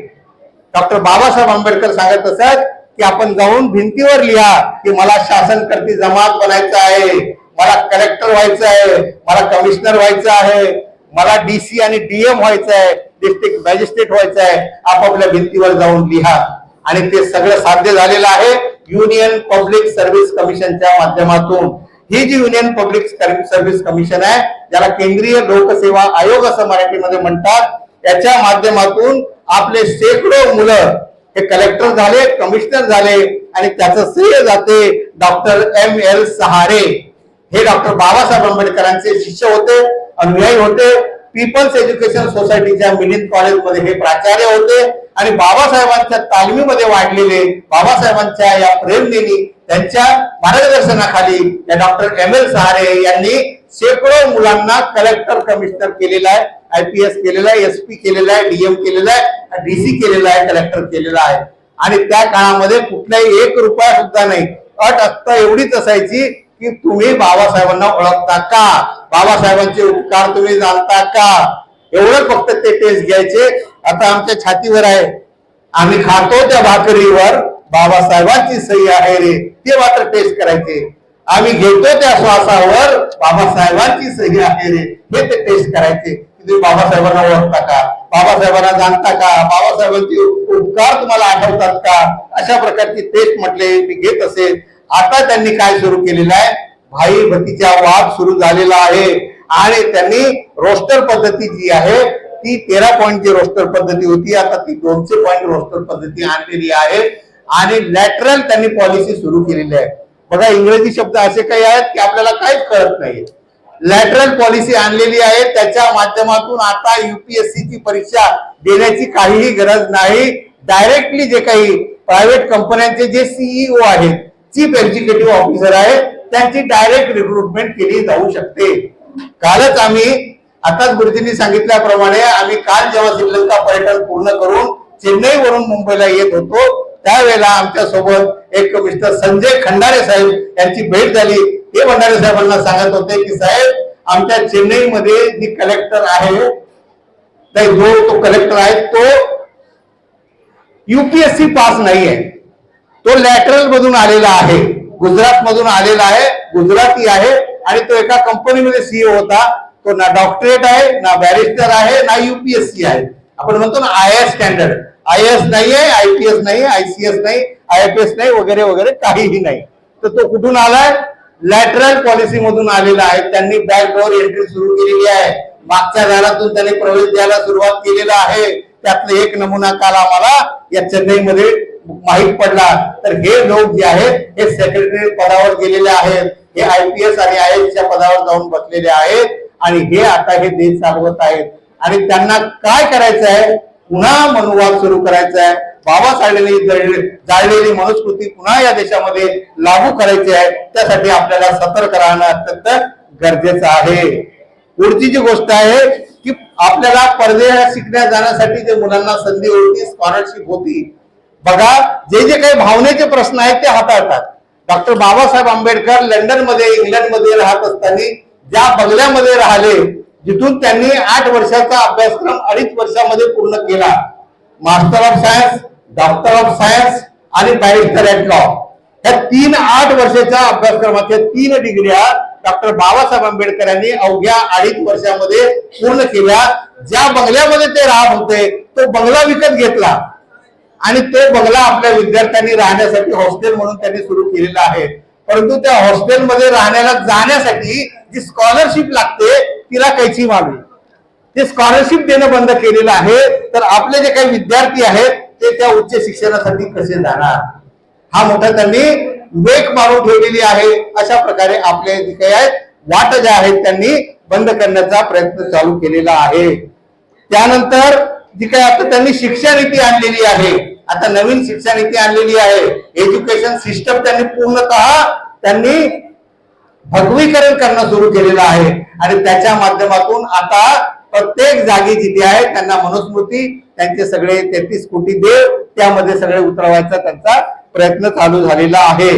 डॉक्टर बाबासाहेब आंबेडकर सांगत असत की आपण जाऊन भिंतीवर लिहा की मला शासनकर्ती जमात बनायचं आहे, मला कलेक्टर व्हायचं आहे, मला कमिशनर व्हायचं आहे, मला DC आणि DM व्हायचं आहे, डिस्ट्रिक्ट मॅजिस्ट्रेट व्हायचं आहे. आपापल्या भिंतीवर जाऊन लिहा. आणि ते सगळं साध्य झालेलं आहे युनियन पब्लिक सर्व्हिस कमिशनच्या माध्यमातून. ही जी युनियन पब्लिक सर्व्हिस कमिशन आहे, ज्याला केंद्रीय लोकसेवा आयोग असं मराठीमध्ये म्हणतात, याच्या माध्यमातून आपले शेकडो मुलं हे कलेक्टर झाले, कमिशनर झाले. आणि त्याचं श्रेय जाते डॉक्टर ML सहारे. हे डॉक्टर बाबासाहेब आंबेडकरांचे शिष्य होते, अनुयायी होते. पीपल्स एज्युकेशन सोसायटीच्या मिलिंद कॉलेजमध्ये हे प्राचार्य होते आणि बाबासाहेबांच्या तालमीमध्ये वाढलेले, बाबासाहेबांच्या या प्रेरणेने, त्यांच्या मार्गदर्शनाखाली या डॉक्टर ML सहारे यांनी शेकडो मुलांना कलेक्टर, कमिशनर केलेला आहे, IPS केलेला आहे, SP केलेला आहे, DM केलेला आहे, DC केलेला आहे, कलेक्टर केलेला आहे. आणि त्या काळामध्ये कुठलाही 1 रुपया सुद्धा नाही. अट आता एवढीच असायची की तुम्ही बाबासाहेबांना ओळखता का, बाबासाहेबांचे उपकार तुम्ही जाणता का, एवढं फक्त ते टेस्ट घ्यायचे. आता आमच्या छातीवर आहे, आम्ही खातो त्या भाकरीवर बाबासाहेबांची सही आहे रे, ते मात्र टेस्ट करायचे. आम्ही घेतो त्या श्वासावर बाबासाहेबांची सही आहे रे, हे ते टेस्ट करायचे. तुम्ही बाबासाहेबांना ओळखता का, बाबासाहेबांना जाणता का, बाबासाहेबांचे उपकार तुम्हाला आठवतात का, अशा प्रकारची टेस्ट म्हटले मी घेत असेल. आता त्यांनी काय सुरू केलेलं आहे, भाई भतीचा वाद सुरू झालेला आहे. आणि त्यांनी रोस्टर पद्धती जी आहे ती 13 पॉईंटची रोस्टर पद्धती होती, आता ती 200 पॉईंट रोस्टर पद्धती आणलेली आहे. आणि लॅटरल त्यांनी पॉलिसी सुरू केलेली आहे. बघा, इंग्रजी शब्द असे काही आहेत की आपल्याला काहीच कळत नाही. लॅटरल पॉलिसी आणलेली आहे, त्याच्या माध्यमातून आता UPSC ची परीक्षा देण्याची काहीही गरज नाही. डायरेक्टली जे काही प्रायव्हेट कंपन्यांचे जे CEO आहेत, चीफ एक्झिक्युटिव्ह ऑफिसर आहेत, त्यांची डायरेक्ट रिक्रुटमेंट केली जाऊ शकते. कालच आम्ही, आताच गुरुजींनी सांगितल्याप्रमाणे, आम्ही काल जेव्हा श्रीलंका पर्यटन पूर्ण करून चेन्नईवरून मुंबईला येत होतो, त्यावेळेला आमच्या सोबत एक मिस्टर संजय खंडारे साहेब यांची भेट झाली. हे भंडारे साहेबांना सांगत होते की साहेब, आमच्या चेन्नईमध्ये जी कलेक्टर आहे, तो कलेक्टर आहे तो UPSC पास नाही आहे, तो लॅटरल मधून आलेला आहे, गुजरात मधून आलेला आहे, गुजराती आहे. आणि तो एका कंपनीमध्ये CEO होता. तो ना डॉक्टरेट आहे, ना बॅरिस्टर आहे, ना UPSC आहे. आपण म्हणतो ना IAS स्टँडर्ड, IAS नाही आहे, IPS नाही, ICS नाही, IFS नाही, वगैरे वगैरे काहीही नाही. तर तो कुठून आलाय, लॅटरल पॉलिसी मधून आलेला आहे. त्यांनी बॅकडोर एंट्री सुरू केलेली आहे. मागच्या दारातून त्यांनी प्रवेश द्यायला सुरुवात केलेला आहे. त्यातला एक नमुना काल आम्हाला या चेन्नईमध्ये माहीत पडला. तर हे लोक जे आहेत हे सेक्रेटरी पदावर गेलेले आहेत, हे IPS आणि IAS च्या पदावर जाऊन बसलेले आहेत आणि हे आता हे देश चालवत आहेत. आणि त्यांना काय करायचं आहे? पुन्हा मनोवाद सुरू करायचा आहे. बाबासाहेबांनी जाळलेली मनुस्मृती पुन्हा या देशामध्ये लागू करायची आहे. त्यासाठी आपल्याला सतर्क राहणं अत्यंत गरजेचं आहे. पुढची जी गोष्ट आहे की आपल्याला परदेशात शिकण्यात जाण्यासाठी जे मुलांना संधी होती, स्कॉलरशिप होती, बघा जे जे काही भावनेचे प्रश्न आहेत ते हाताळतात. डॉक्टर बाबासाहेब आंबेडकर लंडनमध्ये इंग्लंडमध्ये राहत असताना ज्या बंगल्यामध्ये राहिले, जिथून त्यांनी 8 वर्षाचा अभ्यासक्रम 2.5 वर्षामध्ये पूर्ण केला, master of science, doctor of science आणि बॅरिस्टर ॲट लॉ, या 8 वर्षाच्या अभ्यासक्रमाच्या 3 डिग्र्या डॉक्टर बाबासाहेब आंबेडकर यांनी अवघ्या 2.5 वर्षामध्ये पूर्ण केल्या. ज्या बंगल्यामध्ये ते राहत होते तो बंगला विकत घेतला आणि तो बंगला आपल्या विद्यार्थ्यांनी राहण्यासाठी हॉस्टेल म्हणून त्यांनी सुरू केलेला आहे. परंतु त्या हॉस्टेलमध्ये राहण्याला जाण्यासाठी जी स्कॉलरशिप लागते तिला कैची मागणी, ते स्कॉलरशिप देणं बंद केलेलं आहे. तर आपले जे काही विद्यार्थी आहेत ते त्या उच्च शिक्षणासाठी कसे जाणार, हा मोठा त्यांनी वेग मारून ठेवलेली आहे. अशा प्रकारे आपले जे काही आहेत वाट ज्या आहेत त्यांनी बंद करण्याचा प्रयत्न चालू केलेला आहे. त्यानंतर जी काही आता त्यांनी शिक्षा नीती आणलेली आहे, आता नवीन शिक्षा नीती आणलेली आहे. एज्युकेशन सिस्टम त्यांनी पूर्णतः त्यांनी भगवीकरण करणं सुरू केलेलं आहे आणि त्याच्या माध्यमातून आता प्रत्येक जागी जिथे आहे त्यांना मनुस्मृती, त्यांचे सगळे 33 कोटी देव त्यामध्ये सगळे उतरवायचा त्यांचा प्रयत्न चालू झालेला आहे.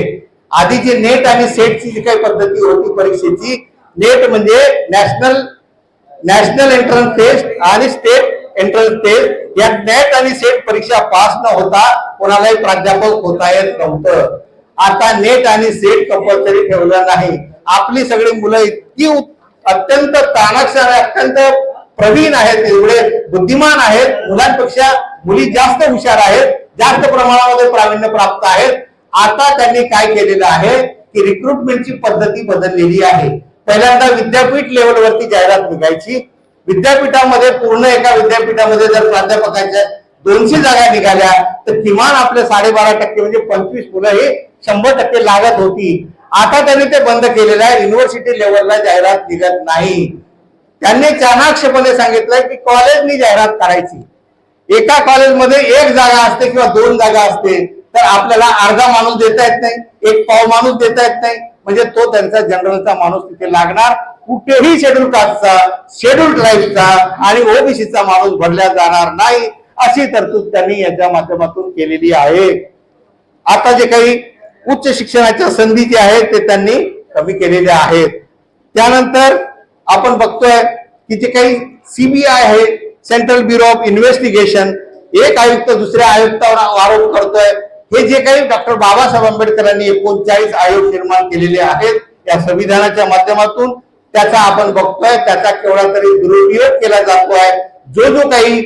आधी जी नेट आणि सेटची जी काही पद्धती होती परीक्षेची, नेट म्हणजे नॅशनल एंट्रन्स टेस्ट आणि स्टेट एंट्रन्स टेस्ट, या नेट आणि सेट परीक्षा पास न होता कोणालाही प्राध्यापक होता येत नव्हतं. आता नेट आणि सेट कंपल्सरी ठेवलं नाही. आपली सगळी मुलं इतकी अत्यंत तानाक्षर, अत्यंत प्रवीण आहेत, एवढे बुद्धिमान आहेत, मुलांपेक्षा मुली जास्त हुशार आहेत, जास्त प्रमाणामध्ये प्रावीण्य प्राप्त आहेत. आता त्यांनी काय केलेलं आहे की रिक्रुटमेंटची पद्धती बदललेली आहे. पहिल्यांदा विद्यापीठ लेवलवरती जाहिरात निघायची. विद्यापीठामध्ये पूर्ण एका विद्यापीठामध्ये जर प्राध्यापकाच्या 200 जागा निघाल्या तर किमान आपले 12.5% म्हणजे 25 मुलं हे 100% लागत होती. आता त्यांनी ते बंद केलेलं आहे. युनिव्हर्सिटी लेवलला जाहिरात निघत नाही. त्यांनी चाणाक्षपणे सांगितलंय की कॉलेजनी जाहिरात करायची. एका कॉलेजमध्ये 1 जागा असते किंवा 2 जागा असते, तर आपल्याला अर्धा माणूस देता येत नाही, 1 पाव माणूस देता येत नाही, म्हणजे तो त्यांचा जनरलचा माणूस तिथे लागणार. कुठेही शेड्यूल कास्टचा, शेड्यूल ट्राईबचा आणि ओबीसीचा माणूस भरला जाणार नाही, अशी तरतूद त्यांनी याच्या माध्यमातून केलेली आहे. आता जे काही उच्च शिक्षणाच्या संधी जे आहेत ते त्यांनी कमी केलेल्या आहेत. त्यानंतर आपण बघतोय की जे काही CBI आहे, सेंट्रल ब्युरो ऑफ इन्व्हेस्टिगेशन, एक आयुक्त दुसऱ्या आयुक्तावर आरोप करतोय. हे जे काही डॉक्टर बाबासाहेब आंबेडकरांनी 39 आयोग निर्माण केलेले आहेत या संविधानाच्या माध्यमातून, त्याचा आपण बघतोय त्याचा केवढा तरी दुरुपयोग केला जातोय. जो काही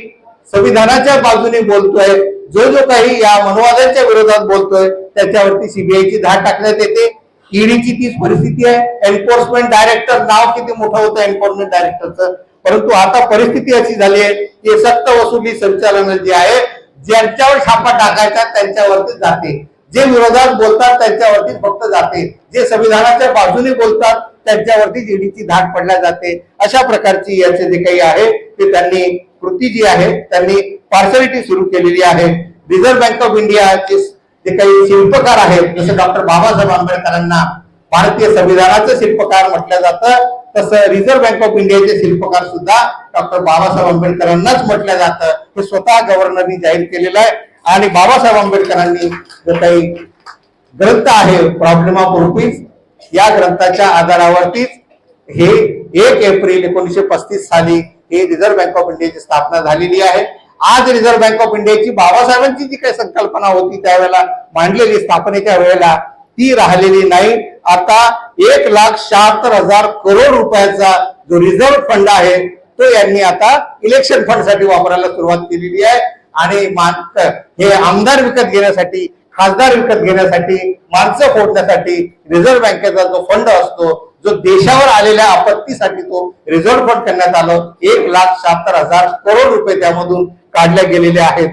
संविधानाच्या बाजूने बोलतोय, जो काही या मनोवादांच्या विरोधात बोलतोय, त्याच्यावरती CBI ची धाड टाकण्यात येते. ईडीची तीच परिस्थिती आहे. एन्फोर्समेंट डायरेक्टर नाव किती मोठं होतं एन्फोर्समेंट डायरेक्टरचं, परंतु आता परिस्थिती अशी झाली आहे की सक्त वसुली संचालन जे आहे, ज्यांच्यावर छापा टाकायचा त्यांच्यावरती जाते, जे विरोधात बोलतात त्यांच्यावरती फक्त जाते, जे संविधानाच्या बाजूने बोलतात त्यांच्यावरती ईडीची धाड पडल्या जाते. अशा प्रकारची याचे जे काही आहे ते त्यांनी कृती जी आहे त्यांनी पार्शलिटी सुरू केलेली आहे. रिझर्व्ह बँक ऑफ इंडियाचे जे काही शिल्पकार आहेत, जसं डॉक्टर बाबासाहेब आंबेडकरांना भारतीय संविधानाचं शिल्पकार म्हटलं जातं, तसं रिझर्व्ह बँक ऑफ इंडियाचे शिल्पकार सुद्धा डॉक्टर बाबासाहेब आंबेडकरांनाच म्हटलं जातं. हे स्वतः गव्हर्नरनी जाहीर केलेलं आहे. आणि बाबासाहेब आंबेडकरांनी जो काही ग्रंथ आहे प्रॉब्लेम ऑफ रुपीज, या ग्रंथाच्या आधारावरतीच हे 1 एप्रिल 1935 साली हे रिझर्व्ह बँक ऑफ इंडियाची स्थापना झालेली आहे. आज रिझर्व्ह बँक ऑफ इंडियाची बाबासाहेबांची जी काही संकल्पना होती त्यावेळेला मांडलेली स्थापनेच्या वेळेला ती राहिलेली नाही. आता 1,76,000 करोड रुपयाचा जो रिझर्व्ह फंड आहे तो यांनी आता इलेक्शन फंड साठी वापरायला सुरुवात केलेली आहे. आणि हे आमदार विकत घेण्यासाठी, खासदार विकत घेण्यासाठी, माणसं फोडण्यासाठी रिझर्व्ह बँकेचा जो फंड असतो, जो देशावर आलेल्या आपत्तीसाठी तो रिझर्व्ह फंड करण्यात आलं, 1,76,000 करोड रुपये त्यामधून काढले गेलेले आहेत.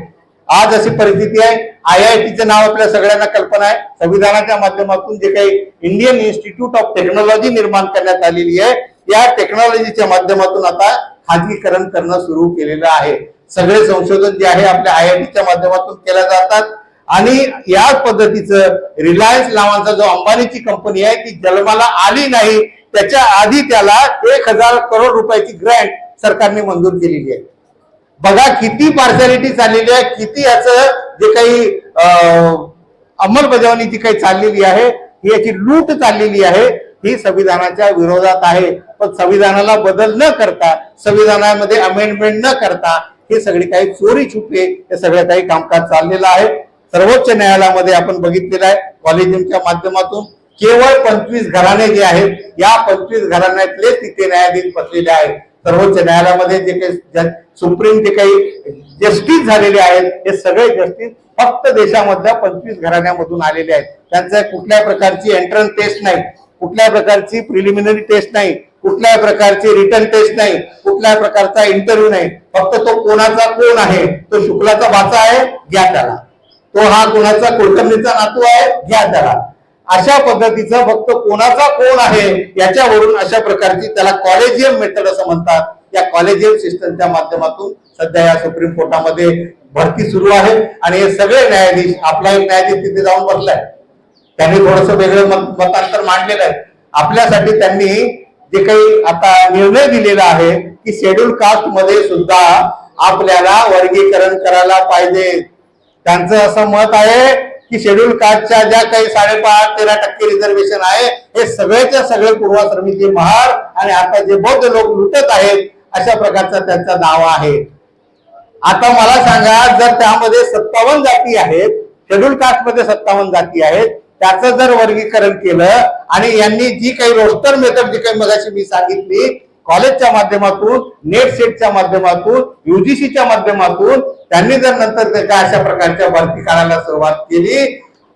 आज अशी परिस्थिती आहे. IITचं नाव आपल्या सगळ्यांना कल्पना आहे. संविधानाच्या माध्यमातून जे काही इंडियन इन्स्टिट्यूट ऑफ टेक्नॉलॉजी निर्माण करण्यात आलेली आहे, या टेक्नॉलॉजीच्या माध्यमातून आता खाजगीकरण करणं सुरू केलेलं आहे. सगळे संशोधन जे आहे आपल्या IITच्या माध्यमातून केल्या जातात आणि या पद्धतीचं रिलायन्स नावाचा जो अंबानीची कंपनी आहे ती जन्माला आली नाही त्याच्या आधी त्याला 1,000 करोड रुपयाची ग्रँट सरकारने मंजूर केलेली आहे. बघा किती पार्शालिटी चाललेली आहे, किती याचं जे काही अंमलबजावणी जी काही चाललेली आहे ही याची लूट चाललेली आहे, ही संविधानाच्या विरोधात आहे. पण संविधानाला बदल न करता, संविधानामध्ये अमेंडमेंट न करता हे सगळे काही चोरी छुपे हे सगळं काही कामकाज चाललेलं आहे. सर्वोच्च न्यायालयामध्ये आपण बघितलेलं आहे कॉलेजियमच्या माध्यमातून केवळ 25 घराणे जे आहेत, या 25 घराण्यातले तिथे न्यायाधीश बसलेले आहेत. सर्वोच्च न्यायालयामध्ये जे काही सुप्रीम जे काही जस्टिस झालेले आहेत हे सगळे जस्टिस फक्त देशामधल्या 25 घराण्यामधून आलेले आहेत. त्यांच्या कुठल्या प्रकारची एंट्रन्स टेस्ट नाही, कुठल्या प्रकारची प्रिलिमिनरी टेस्ट नाही, कुठल्या प्रकारची रिटर्न टेस्ट नाही, कुठल्या प्रकारचा इंटरव्ह्यू नाही. फक्त तो कोणाचा कोण आहे, तो शुक्लाचा भाचा आहे घ्या त्याला, तो हा कोणाचा कुलकर्णीचा नातू आहे घ्या त्याला. अशा पद्धतीचा फक्त कोणाचा कोण आहे याच्यावरून अशा प्रकारची त्याला कॉलेजियम मेथड असं म्हणतात. या कॉलेजियम सिस्टमच्या माध्यमातून सध्या या सुप्रीम कोर्टामध्ये भरती सुरू आहे आणि हे सगळे न्यायाधीश, आपला एक न्यायाधीश तिथे जाऊन बसलाय, त्यांनी थोडस वेगळं मतांतर मांडलेलं आहे. आपल्यासाठी त्यांनी जे काही आता निर्णय दिलेला आहे की शेड्यूल कास्ट मध्ये सुद्धा आपल्याला वर्गीकरण करायला पाहिजे. त्यांचं असं मत आहे की शेड्यूल कास्टच्या ज्या काही 5.5-13% रिझर्वेशन आहे हे सगळेच्या सगळे पूर्वाश्रमीचे महार आणि आता जे बौद्ध लोक लुटत आहेत अशा प्रकारचा त्यांचा दावा आहे. आता मला सांगा, जर त्यामध्ये 57 जाती आहेत, शेड्यूल कास्ट मध्ये 57 जाती आहेत, त्याचं जर वर्गीकरण केलं आणि यांनी जी काही रोस्टर मेथड जी काही मगाशी मी सांगितली कॉलेजच्या माध्यमातून, नेट सेटच्या माध्यमातून, UGCच्या माध्यमातून त्यांनी जर नंतर त्याच्या अशा प्रकारच्या भरती करायला सुरुवात केली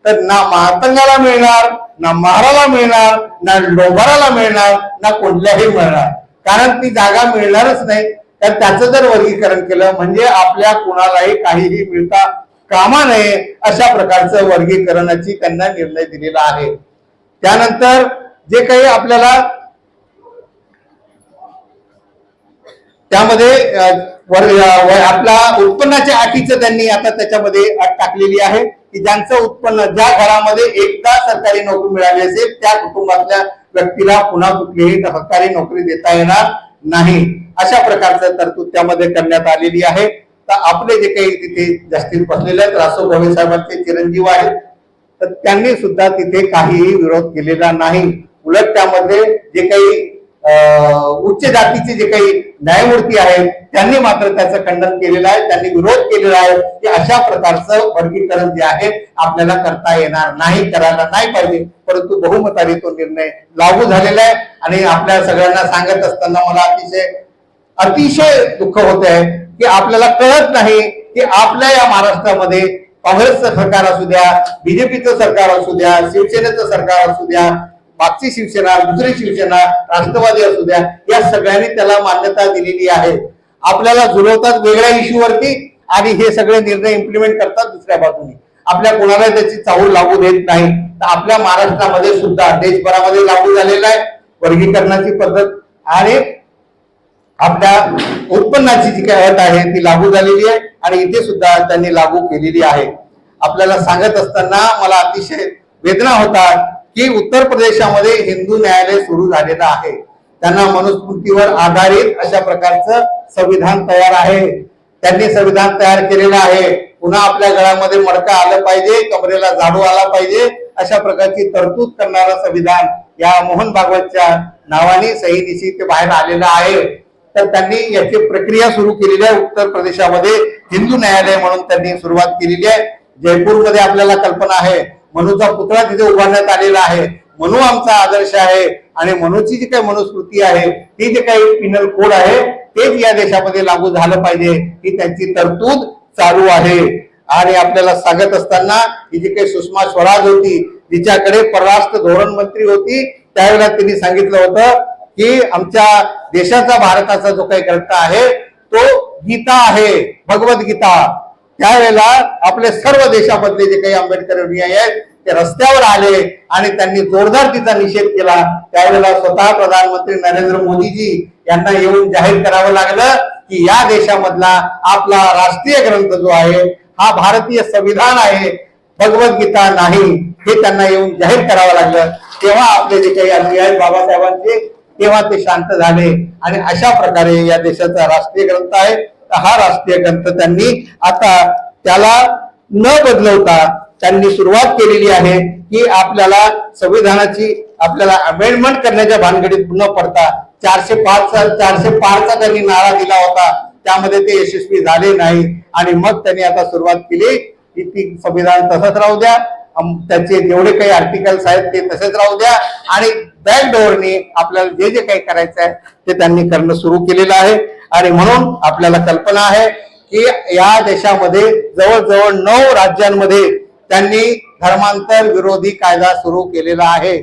तर ना मातंगाला मिळणार, ना महाराला मिळणार, ना डोंगराला मिळणार, ना कोणत्याही मिळणार. कारण ती जागा मिळणारच नाही. तर त्याचं जर वर्गीकरण केलं म्हणजे आपल्या कुणालाही काहीही मिळता कामा नये अशा प्रकारचं वर्गीकरणाची त्यांना निर्णय दिलेला आहे. त्यानंतर जे काही आपल्याला त्यामध्ये आपला उत्पन्नाच्या अटीचं त्यांनी आता त्याच्यामध्ये अट टाकलेली आहे की ज्यांचं उत्पन्न, ज्या घरामध्ये एकदा सरकारी नोकरी मिळाली असेल त्या कुटुंबातल्या व्यक्तीला पुन्हा कुठलीही सरकारी नोकरी देता येणार नाही, अशा प्रकारचं तरतूद त्यामध्ये करण्यात आलेली आहे. तर आपले जे काही तिथे जस्टिस बसलेले आहेत, रासो भोवे साहेबांचे चिरंजीव आहेत, तर त्यांनी सुद्धा तिथे काहीही विरोध केलेला नाही. उलट त्यामध्ये जे काही उच्च जातीचे जे काही न्यायमूर्ती आहेत त्यांनी मात्र त्याचं खंडन केलेलं आहे. त्यांनी विरोध केलेला आहे की अशा प्रकारचं वर्गीकरण जे आहे आपल्याला करता येणार नाही, करायला नाही पाहिजे. परंतु बहुमताने तो निर्णय लागू झालेला आहे आणि आपल्या सगळ्यांना सांगत असताना मला अतिशय दुःख होत आहे की आपल्याला कळत नाही की आपल्या या महाराष्ट्रामध्ये काँग्रेसचं सरकार असू द्या, BJPचं सरकार असू द्या, शिवसेनेचं सरकार असू द्या, मागची शिवसेना, दुसरी शिवसेना, राष्ट्रवादी असू द्या, या सगळ्यांनी त्याला मान्यता दिलेली आहे. आपल्याला जुळवतात वेगळ्या इश्यूवरती आणि हे सगळे निर्णय इम्प्लिमेंट करतात दुसऱ्या बाजूने. आपल्या कोणाला त्याची चाहूल लागू देत नाही. तर आपल्या महाराष्ट्रामध्ये सुद्धा देशभरामध्ये लागू झालेला आहे वर्गीकरणाची पद्धत आणि आपल्या उत्पन्नाची जी काही अट आहे ती लागू झालेली आहे आणि इथे सुद्धा त्यांनी लागू केलेली आहे. आपल्याला सांगत असताना मला अतिशय वेदना होतात की उत्तर प्रदेशामध्ये हिंदू न्यायालय सुरू झालेलं आहे. त्यांना मनुस्मृतीवर आधारित अशा प्रकारचं संविधान तयार आहे. त्यांनी संविधान तयार केलेलं आहे. पुन्हा आपल्या गळ्यामध्ये मडकं आलं पाहिजे, कमरेला झाडू आला पाहिजे अशा प्रकारची तरतूद करणारं संविधान या मोहन भागवतच्या नावाने सहीनिशी ते बाहेर आलेलं आहे. तर त्यांनी याची प्रक्रिया सुरू केलेली आहे. उत्तर प्रदेशामध्ये हिंदू न्यायालय म्हणून त्यांनी सुरुवात केलेली आहे. जयपूरमध्ये आपल्याला कल्पना आहे, मनूचा पुतळा तिथे उभारण्यात आलेला आहे. मनू आमचा आदर्श आहे आणि मनूची जी काही मनुस्मृती आहे ती जे काही पिनल कोड आहे तेच या देशामध्ये लागू झालं पाहिजे ही त्यांची तरतूद चालू आहे. आणि आपल्याला सांगत असताना ही जी काही सुषमा स्वराज होती, तिच्याकडे परराष्ट्र धोरण मंत्री होती, त्यावेळेला तिने सांगितलं होतं की आमच्या देशाचा, भारताचा जो काही ग्रंथ आहे तो गीता आहे, भगवद्गीता. त्यावेळेला आपले सर्व देशामधले जे काही आंबेडकर अनुयायी आहेत ते रस्त्यावर आले आणि त्यांनी जोरदार तिचा निषेध केला. त्यावेळेला स्वतः प्रधानमंत्री नरेंद्र मोदीजी यांना येऊन जाहीर करावं लागलं की या देशामधला आपला राष्ट्रीय ग्रंथ जो आहे हा भारतीय संविधान आहे, भगवद्गीता नाही, हे त्यांना येऊन जाहीर करावं लागलं. तेव्हा आपले जे काही अनुयायी बाबासाहेबांचे, तेव्हा ते शांत झाले आणि अशा प्रकारे या देशाचा राष्ट्रीय ग्रंथ आहे. हा राष्ट्रीय ग्रंथ त्यांनी आता त्याला न बदलवता त्यांनी सुरुवात केलेली आहे की आपल्याला संविधानाची आपल्याला अमेंडमेंट करण्याच्या भानगडीत न पडता 405चा त्यांनी नारा दिला होता, त्यामध्ये ते यशस्वी झाले नाही आणि मग त्यांनी आता सुरुवात केली की ती संविधान तसंच राहू द्या, त्याचे जेवढे काही आर्टिकल्स आहेत ते तसेच राहू द्या आणि बॅकडोअरने आपल्याला जे जे काही करायचं आहे ते त्यांनी करणं सुरू केलेलं आहे. आणि म्हणून आपल्याला कल्पना आहे की या देशामध्ये जवळजवळ 9 राज्यांमध्ये त्यांनी धर्मांतर विरोधी कायदा सुरू केलेला आहे.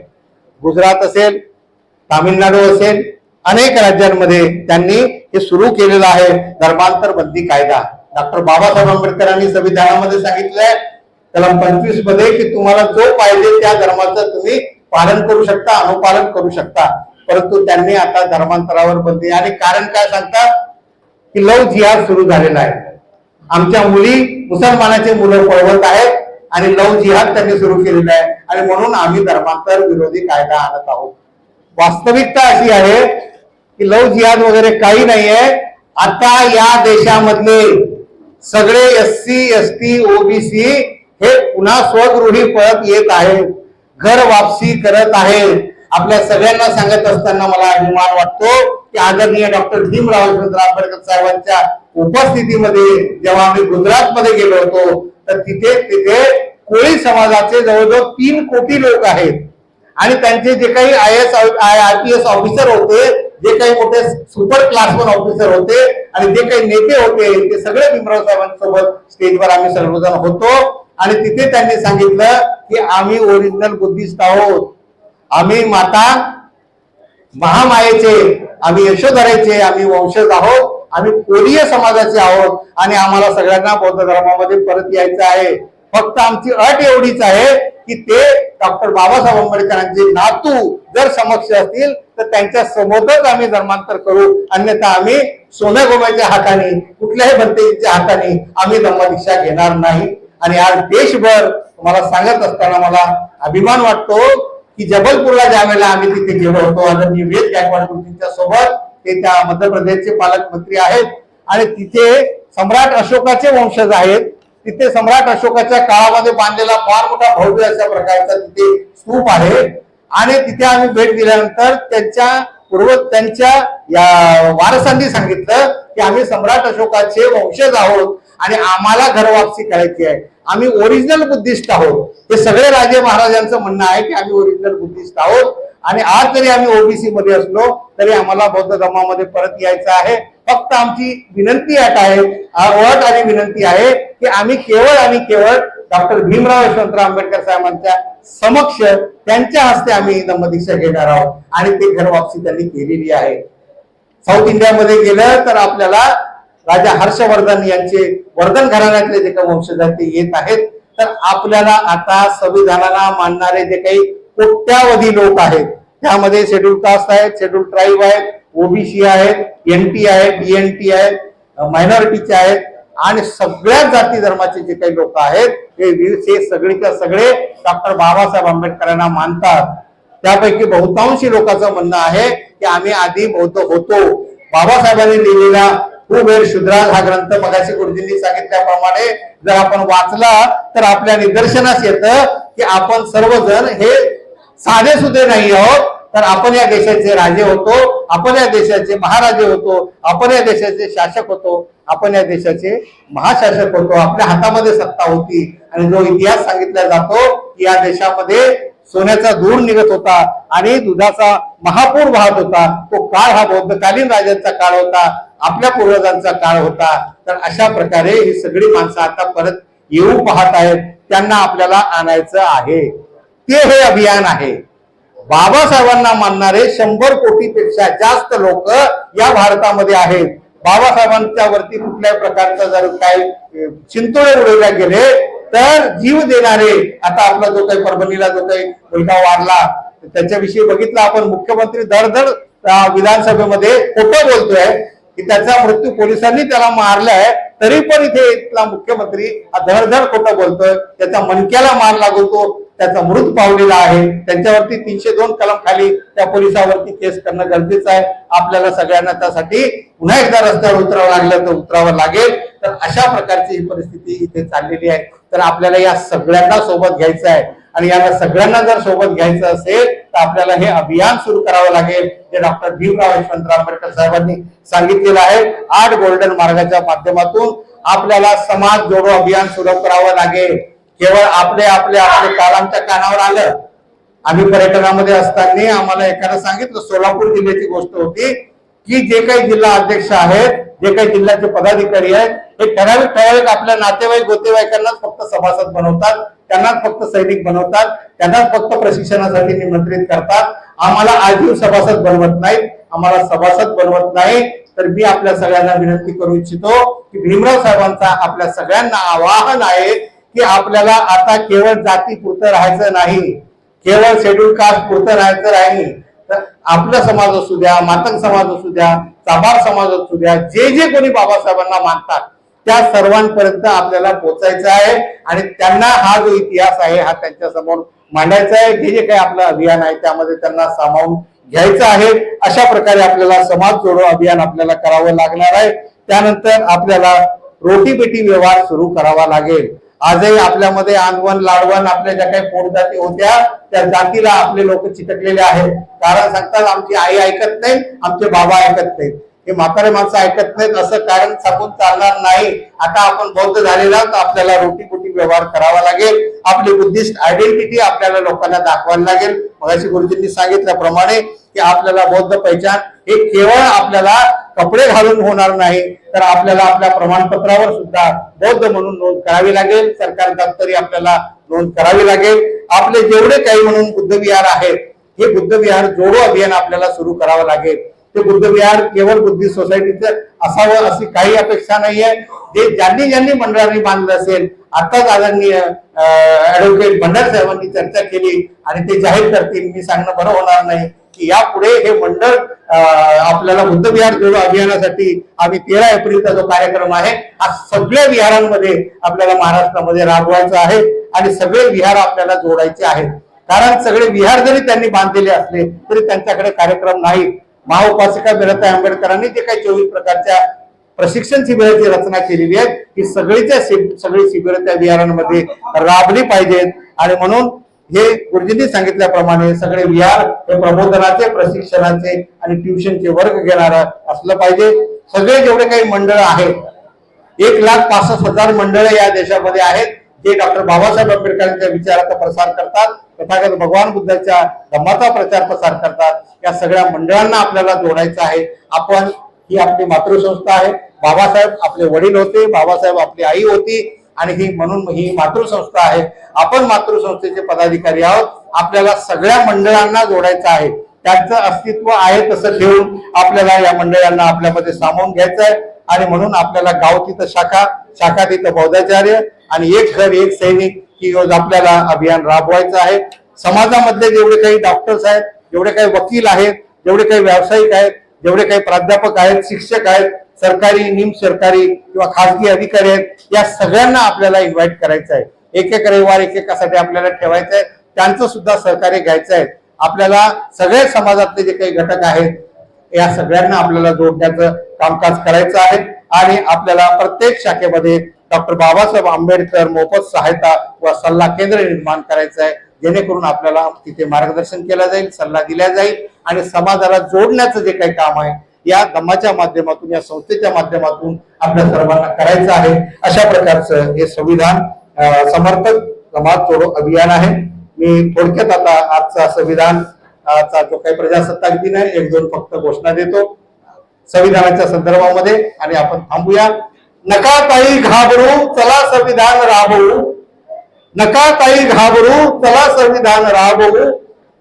गुजरात असेल, तामिळनाडू असेल, अनेक राज्यांमध्ये त्यांनी हे सुरू केलेलं आहे धर्मांतर बंदी कायदा. डॉक्टर बाबासाहेब आंबेडकरांनी संविधानामध्ये सांगितलंय कलम 25 मध्ये की तुम्हाला जो पाहिजे त्या धर्माचं तुम्ही पालन करू शकता, अनुपालन करू शकता, परंतु त्यांनी आता धर्मांतरावर बंदी. आणि कारण काय सांगतात की लव जिहाद सुरू झालेला आहे. आमच्या मुली मुसलमानाचे मुलं पळवत आहेत आणि लव जिहाद त्यांनी सुरू केलेला आहे आणि म्हणून आम्ही धर्मांतर विरोधी कायदा आणत आहोत. वास्तविकता अशी आहे की लव जिहाद वगैरे काही नाहीये. आता या देशामधले सगळे SC ST OBC हे पुन्हा स्वगृही पळत येत आहेत, घर वापसी करत आहेत. आपल्या सगळ्यांना सांगत असताना मला अभिमान वाटतो की आदरणीय डॉक्टर भीमराव आंबेडकर साहेबांच्या उपस्थितीमध्ये जेव्हा आम्ही गुजरातमध्ये गेलो होतो तर तिथे कोळी समाजाचे जवळजवळ 3 कोटी लोक आहेत आणि त्यांचे जे काही IPS ऑफिसर होते, जे काही मोठे सुपर क्लास 1 ऑफिसर होते आणि जे काही नेते होते ते सगळे भीमराव साहेबांसोबत स्टेजवर आम्ही सर्वजण होतो आणि तिथे त्यांनी सांगितलं की आम्ही ओरिजिनल बुद्धिस्ट आहोत, आम्ही माता महामायेचे, आम्ही यशोधरेचे आम्ही वंशज आहोत, आम्ही कोळीय समाजाचे आहोत आणि आम्हाला सगळ्यांना बौद्ध धर्मामध्ये परत यायचं आहे. फक्त आमची अट एवढीच आहे की ते डॉक्टर बाबासाहेब आंबेडकरांचे नातू जर समक्ष असतील तर त्यांच्या समोरच आम्ही धर्मांतर करू, अन्यथा आम्ही सोन्या गोम्याच्या हाताने, कुठल्याही भंतेच्या हाताने आम्ही धम्मदीक्षा घेणार नाही. आणि आज देशभर तुम्हाला सांगत असताना मला अभिमान वाटतो की जबलपूरला ज्या वेळेला आम्ही तिथे गेलो होतो आदरणीय वेद गायकवाड गुरुजींच्या सोबत, ते त्या मध्य प्रदेशचे पालकमंत्री आहेत आणि तिथे सम्राट अशोकाचे वंशज आहेत. तिथे सम्राट अशोकाच्या काळामध्ये बांधलेला फार मोठा भव्य अशा प्रकारचा तिथे स्तूप आहे आणि तिथे आम्ही भेट दिल्यानंतर त्यांच्या या वारसांनी सांगितलं की आम्ही सम्राट अशोकाचे वंशज आहोत आणि आम्हाला घर वापसी करायची आहे, आम्ही ओरिजिनल बुद्धिस्ट आहोत. हे सगळे राजे महाराजांचं म्हणणं आहे की आम्ही ओरिजिनल बुद्धिस्ट आहोत आणि आज जरी आम्ही OBC मध्ये असलो तरी आम्हाला बौद्ध धर्मामध्ये परत यायचं आहे. फक्त आमची विनंती अट आणि विनंती आहे की आम्ही केवळ आणि केवळ डॉक्टर भीमराव यशवंतराव आंबेडकर साहेबांच्या समक्ष त्यांच्या हस्ते आम्ही धम्मदीक्षा घेणार आहोत आणि ते घर वापसी त्यांनी केलेली आहे. साऊथ इंडियामध्ये गेलं तर आपल्याला राजा हर्षवर्धन यांचे वर्धन घराण्यातले जे काही वंशज आहेत ते येत आहेत. तर आपल्याला आता संविधानाला मानणारे जे काही कोट्यावधी लोक आहेत त्यामध्ये शेड्यूल कास्ट आहेत, शेड्यूल ट्राईब आहेत, OBC आहेत, NT आहेत, DNT आहेत, मायनॉरिटीचे आहेत आणि सगळ्या जाती धर्माचे जे काही लोक आहेत हे सगळेच्या सगळे डॉक्टर बाबासाहेब आंबेडकरांना मानतात. त्यापैकी बहुतांशी लोकांचं म्हणणं आहे की आम्ही आधी बौद्ध होतो. बाबासाहेबांनी लिहिलेला कुबेर शूद्रास हा ग्रंथ मगाशी गुरुजींनी सांगितल्याप्रमाणे जर आपण वाचला तर आपल्या निदर्शनास येतं की आपण सर्वजण हे साधे सुधे नाही आहोत, तर आपण या देशाचे राजे होतो, आपण या देशाचे महाराजे होतो, आपण या देशाचे शासक होतो, आपण या देशाचे महाशासक होतो. आपल्या हातामध्ये सत्ता होती आणि जो इतिहास सांगितला जातो की या देशामध्ये सोन्याचा धूर निघत होता आणि दुधाचा महापूर वाहत होता, तो काळ हा बौद्धकालीन राजांचा काळ होता, आपल्या पूर्वजांचा काळ होता. तर अशा प्रकारे ही सगळी माणसं आता परत येऊ पाहत आहेत त्यांना आपल्याला आणायचं आहे. ते हे अभियान आहे. बाबासाहेबांना मानणारे 100 कोटीपेक्षा जास्त लोक या भारतामध्ये आहेत. बाबासाहेबांच्या वरती कुठल्याही प्रकारचा जर काही चिंतोळे उडवले गेले तर जीव देणारे, आता आपला जो काही परभणीला जो काही मुलगा वारला त्याच्याविषयी बघितलं आपण, मुख्यमंत्री धडधड विधानसभेमध्ये खोटं बोलतोय की त्याचा मृत्यू पोलिसांनी त्याला मारलाय, तरी पण इथे इथला मुख्यमंत्री धडधड खोटं बोलतोय. त्याचा मणक्याला मार लागून तो त्याचा मृत पावलेला आहे. त्यांच्यावरती 302 कलम खाली त्या पोलिसावरती केस करणं गरजेचं आहे. आपल्याला सगळ्यांना त्यासाठी पुन्हा एकदा रस्त्यावर उतरावं लागलं तर उतरावं लागेल. तर अशा प्रकारची ही परिस्थिती इथे चाललेली आहे. तर आपल्याला या सगळ्यांना सोबत घ्यायचं आहे आणि याला सगळ्यांना जर सोबत घ्यायचं असेल तर आपल्याला हे अभियान सुरू करावं लागेल, जे डॉक्टर भीमराव यशवंतराव आंबेडकर साहेबांनी सांगितलेलं आहे. 8 गोल्डन मार्गाच्या माध्यमातून आपल्याला समाज जोडो अभियान सुरू करावं लागेल. केवळ आपले आपले आपले काल आमच्या कानावर आलं. आम्ही पर्यटनामध्ये असताना आम्हाला एकानं सांगितलं, सोलापूर जिल्ह्याची गोष्ट होती, की जे काही जिल्हा अध्यक्ष आहेत, जे काही जिल्ह्याचे पदाधिकारी आहेत, हे ठराविक आपल्या नातेवाईक गोतेवाईकांनाच फक्त सभासद बनवतात, त्यांनाच फक्त सैनिक बनवतात, त्यांनाच फक्त प्रशिक्षणासाठी निमंत्रित करतात. आम्हाला आजीव सभासद बनवत नाहीत, आम्हाला सभासद बनवत नाही. तर मी आपल्या सगळ्यांना विनंती करू इच्छितो की भीमराव साहेबांचा आपल्या सगळ्यांना आवाहन आहे की आपल्याला आता केवळ जातीपुरतं राहायचं नाही, केवळ शेड्यूल कास्ट पुरतं राहायचं नाही. तर आपला समाज असू द्या, मातंग समाज असू द्या, चाबार समाज असू द्या, जे जे कोणी बाबासाहेबांना मानतात त्या सर्वांपर्यंत आपल्याला पोहोचायचं आहे आणि त्यांना हा जो इतिहास आहे हा त्यांच्या समोर मांडायचा आहे. जे जे काही आपलं अभियान आहे त्यामध्ये त्यांना सामावून घ्यायचं आहे. अशा प्रकारे आपल्याला समाज जोडो अभियान आपल्याला करावं लागणार आहे. त्यानंतर आपल्याला रोटीबेटी व्यवहार सुरू करावा लागेल. आजही आपल्यामध्ये आंदवन लाडवण आपल्या ज्या काही पोटजाती होत्या त्या जातीला आपले लोक चिटकलेले आहेत. कारण सांगतात आमची आई ऐकत नाही, आमचे बाबा ऐकत नाहीत, हे म्हातारे माणसं ऐकत नाहीत, असं कारण सांगून चालणार नाही. आता आपण बौद्ध झालेला तर आपल्याला रोटीपोटी व्यवहार करावा लागेल. आपली बुद्धिस्ट आयडेंटिटी आपल्याला लोकांना दाखवायला लागेल. मगाशी गुरुजींनी सांगितल्याप्रमाणे की आपल्याला बौद्ध पहिचान हे केवळ आपल्याला कपडे घालून होणार नाही, तर आपल्याला आपल्या प्रमाणपत्रावर सुद्धा बौद्ध म्हणून नोंद करावी लागेल. सरकार दप्तरी आपल्याला नोंद करावी लागेल. आपले जेवढे काही म्हणून बुद्ध विहार आहेत हे बुद्ध विहार जोडो अभियान आपल्याला सुरू करावं लागेल. ते बुद्ध विहार केवळ बुद्धिस्ट सोसायटीचं असावं अशी काही अपेक्षा नाहीये. जे ज्यांनी मंडळांनी बांधलं असेल, आताच आदरणीय ऍडव्होकेट भंडार साहेबांनी चर्चा केली आणि ते जाहीर करतील, मी सांगणं बरं होणार नाही की यापुढे हे मंडळ आपल्याला बुद्ध विहार जोडो अभियानासाठी आम्ही 13 एप्रिलचा जो कार्यक्रम आहे हा सगळ्या विहारांमध्ये आपल्याला महाराष्ट्रामध्ये राबवायचा आहे आणि सगळे विहार आपल्याला जोडायचे आहेत. कारण सगळे विहार जरी त्यांनी बांधलेले असले तरी त्यांच्याकडे कार्यक्रम नाही. महाउपासिका मीराताई आंबेडकरांनी जे काही 24 प्रकारच्या प्रशिक्षण शिबिराची रचना केलेली आहे ही सगळी शिबिरं त्या विहारांमध्ये राबली पाहिजेत. आणि म्हणून हे गुरुजींनी सांगितल्याप्रमाणे सगळे विहार हे प्रबोधनाचे, प्रशिक्षणाचे आणि ट्युशनचे वर्ग घेणार असलं पाहिजे. सगळे जेवढे काही मंडळ आहेत 1,65,000 मंडळ या देशामध्ये आहेत जे डॉक्टर बाबासाहेब आंबेडकरांच्या विचाराचा प्रसार करतात, तथागत भगवान बुद्धाच्या धम्माचा प्रचार प्रसार करतात. या सगळ्या मंडळांना आपल्याला जोडायचं आहे. आपण ही आपली मातृसंस्था आहे. बाबासाहेब आपले वडील होते, बाबासाहेब आपली आई होती आणि ही म्हणून ही मातृसंस्था आहे. आपण मातृसंस्थेचे पदाधिकारी आहोत. आपल्याला सगळ्या मंडळांना जोडायचं आहे. त्यांचं अस्तित्व आहे तसं ठेवून आपल्याला या मंडळांना आपल्यामध्ये सामावून घ्यायचं आहे. आणि म्हणून आपल्याला गाव तिथं शाखा, शाखा तिथं बौद्धाचार्य आणि एक घर एक सैनिक ही योजना आपल्याला अभियान राबवायचं आहे. समाजामधले जेवढे काही डॉक्टर्स आहेत, जेवढे काही वकील आहेत, जेवढे काही व्यावसायिक आहेत, जेवढे काही प्राध्यापक आहेत, शिक्षक आहेत, सरकारी, निम सरकारी किंवा खासगी अधिकारी आहेत, या सगळ्यांना आपल्याला इन्व्हाइट करायचं आहे. एक रविवार एकेकासाठी आपल्याला ठेवायचं आहे. त्यांचं सुद्धा सहकार्य घ्यायचं आहे. आपल्याला सगळ्या समाजातले जे काही घटक आहेत या सगळ्यांना आपल्याला जोडण्याचं कामकाज करायचं आहे. आणि आपल्याला प्रत्येक शाखेमध्ये डॉक्टर बाबासाहेब आंबेडकर मोफत सहायता व सल्ला केंद्र निर्माण करायचं आहे, जेणेकरून आपल्याला तिथे मार्गदर्शन केलं जाईल, सल्ला दिला जाईल आणि समाजाला जोडण्याचं जे काही काम आहे या धम्माच्या माध्यमातून, या संस्थेच्या माध्यमातून आपल्या सर्वांना करायचं आहे. अशा प्रकारचं हे संविधान समर्थक समाज जोडो अभियान आहे. मी थोडक्यात आता आजचा संविधान चा जो काही प्रजासत्ताक दिन आहे 1-2 फक्त घोषणा देतो संविधानाच्या संदर्भामध्ये आणि आपण थांबूया. नका काही घाबरू, चला संविधान राबवू. नका काही घाबरू, चला संविधान राबवू.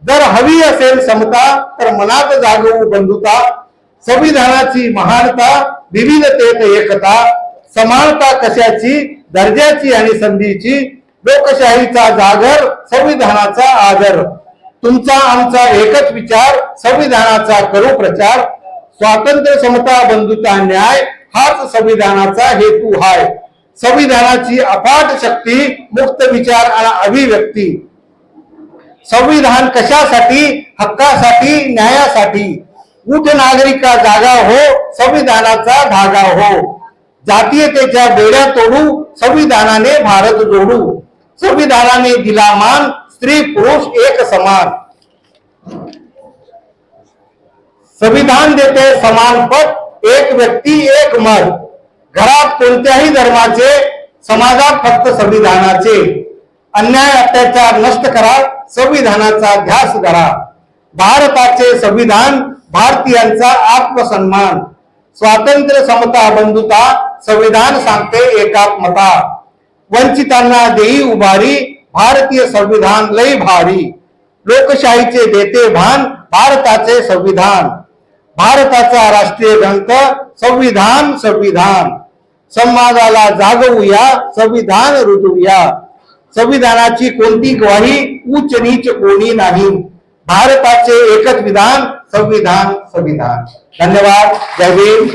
जर हवी असेल समता तर मनात जागवू बंधुता. संविधानाची महानता, विविधतेत एकता. समानता कशाची, दर्जाची आणि संधीची. लोकशाहीचा जागर, संविधानाचा आदर. तुमचा आमचा एकच विचार, संविधानाचा करू प्रचार. स्वातंत्र्य, समता, बंधुता, न्याय हाच संविधानाचा हेतू हाय. संविधानाची अफाट शक्ती, मुक्त विचार आणि अभिव्यक्ती. संविधान कशासाठी, हक्कासाठी, न्यायासाठी. उठ नागरिका जागा हो, संविधानाचा धागा हो. जातीयतेच्या बेड्या तोडू, संविधानाने भारत जोडू. संविधानाने दिला मान, स्त्री पुरुष एक समान. संविधान देते समान पद, एक व्यक्ती एक मत. घरात कोणत्याही धर्माचे, समाजात फक्त संविधानाचे. अन्याय अत्याचार नष्ट करा, संविधानाचा ध्यास धरा. भारताचे संविधान, भारतीयांचा आत्मसन्मान. स्वातंत्र्य, समता, बंधुता, संविधान सांगते एकात्मता. वंचितांना देई उभारी, भारतीय संविधान लय भारी. लोकशाहीचे देते भान, भारताचे संविधान. भारताचा राष्ट्रीय ग्रंथ, संविधान संविधान. समाजाला जागवूया, संविधान रुजवूया. संविधानाची कोणती ग्वाही, उच्च नीच कोणी नाही. भारताचे एकच विधान, संविधान संविधान. धन्यवाद. जय भीम.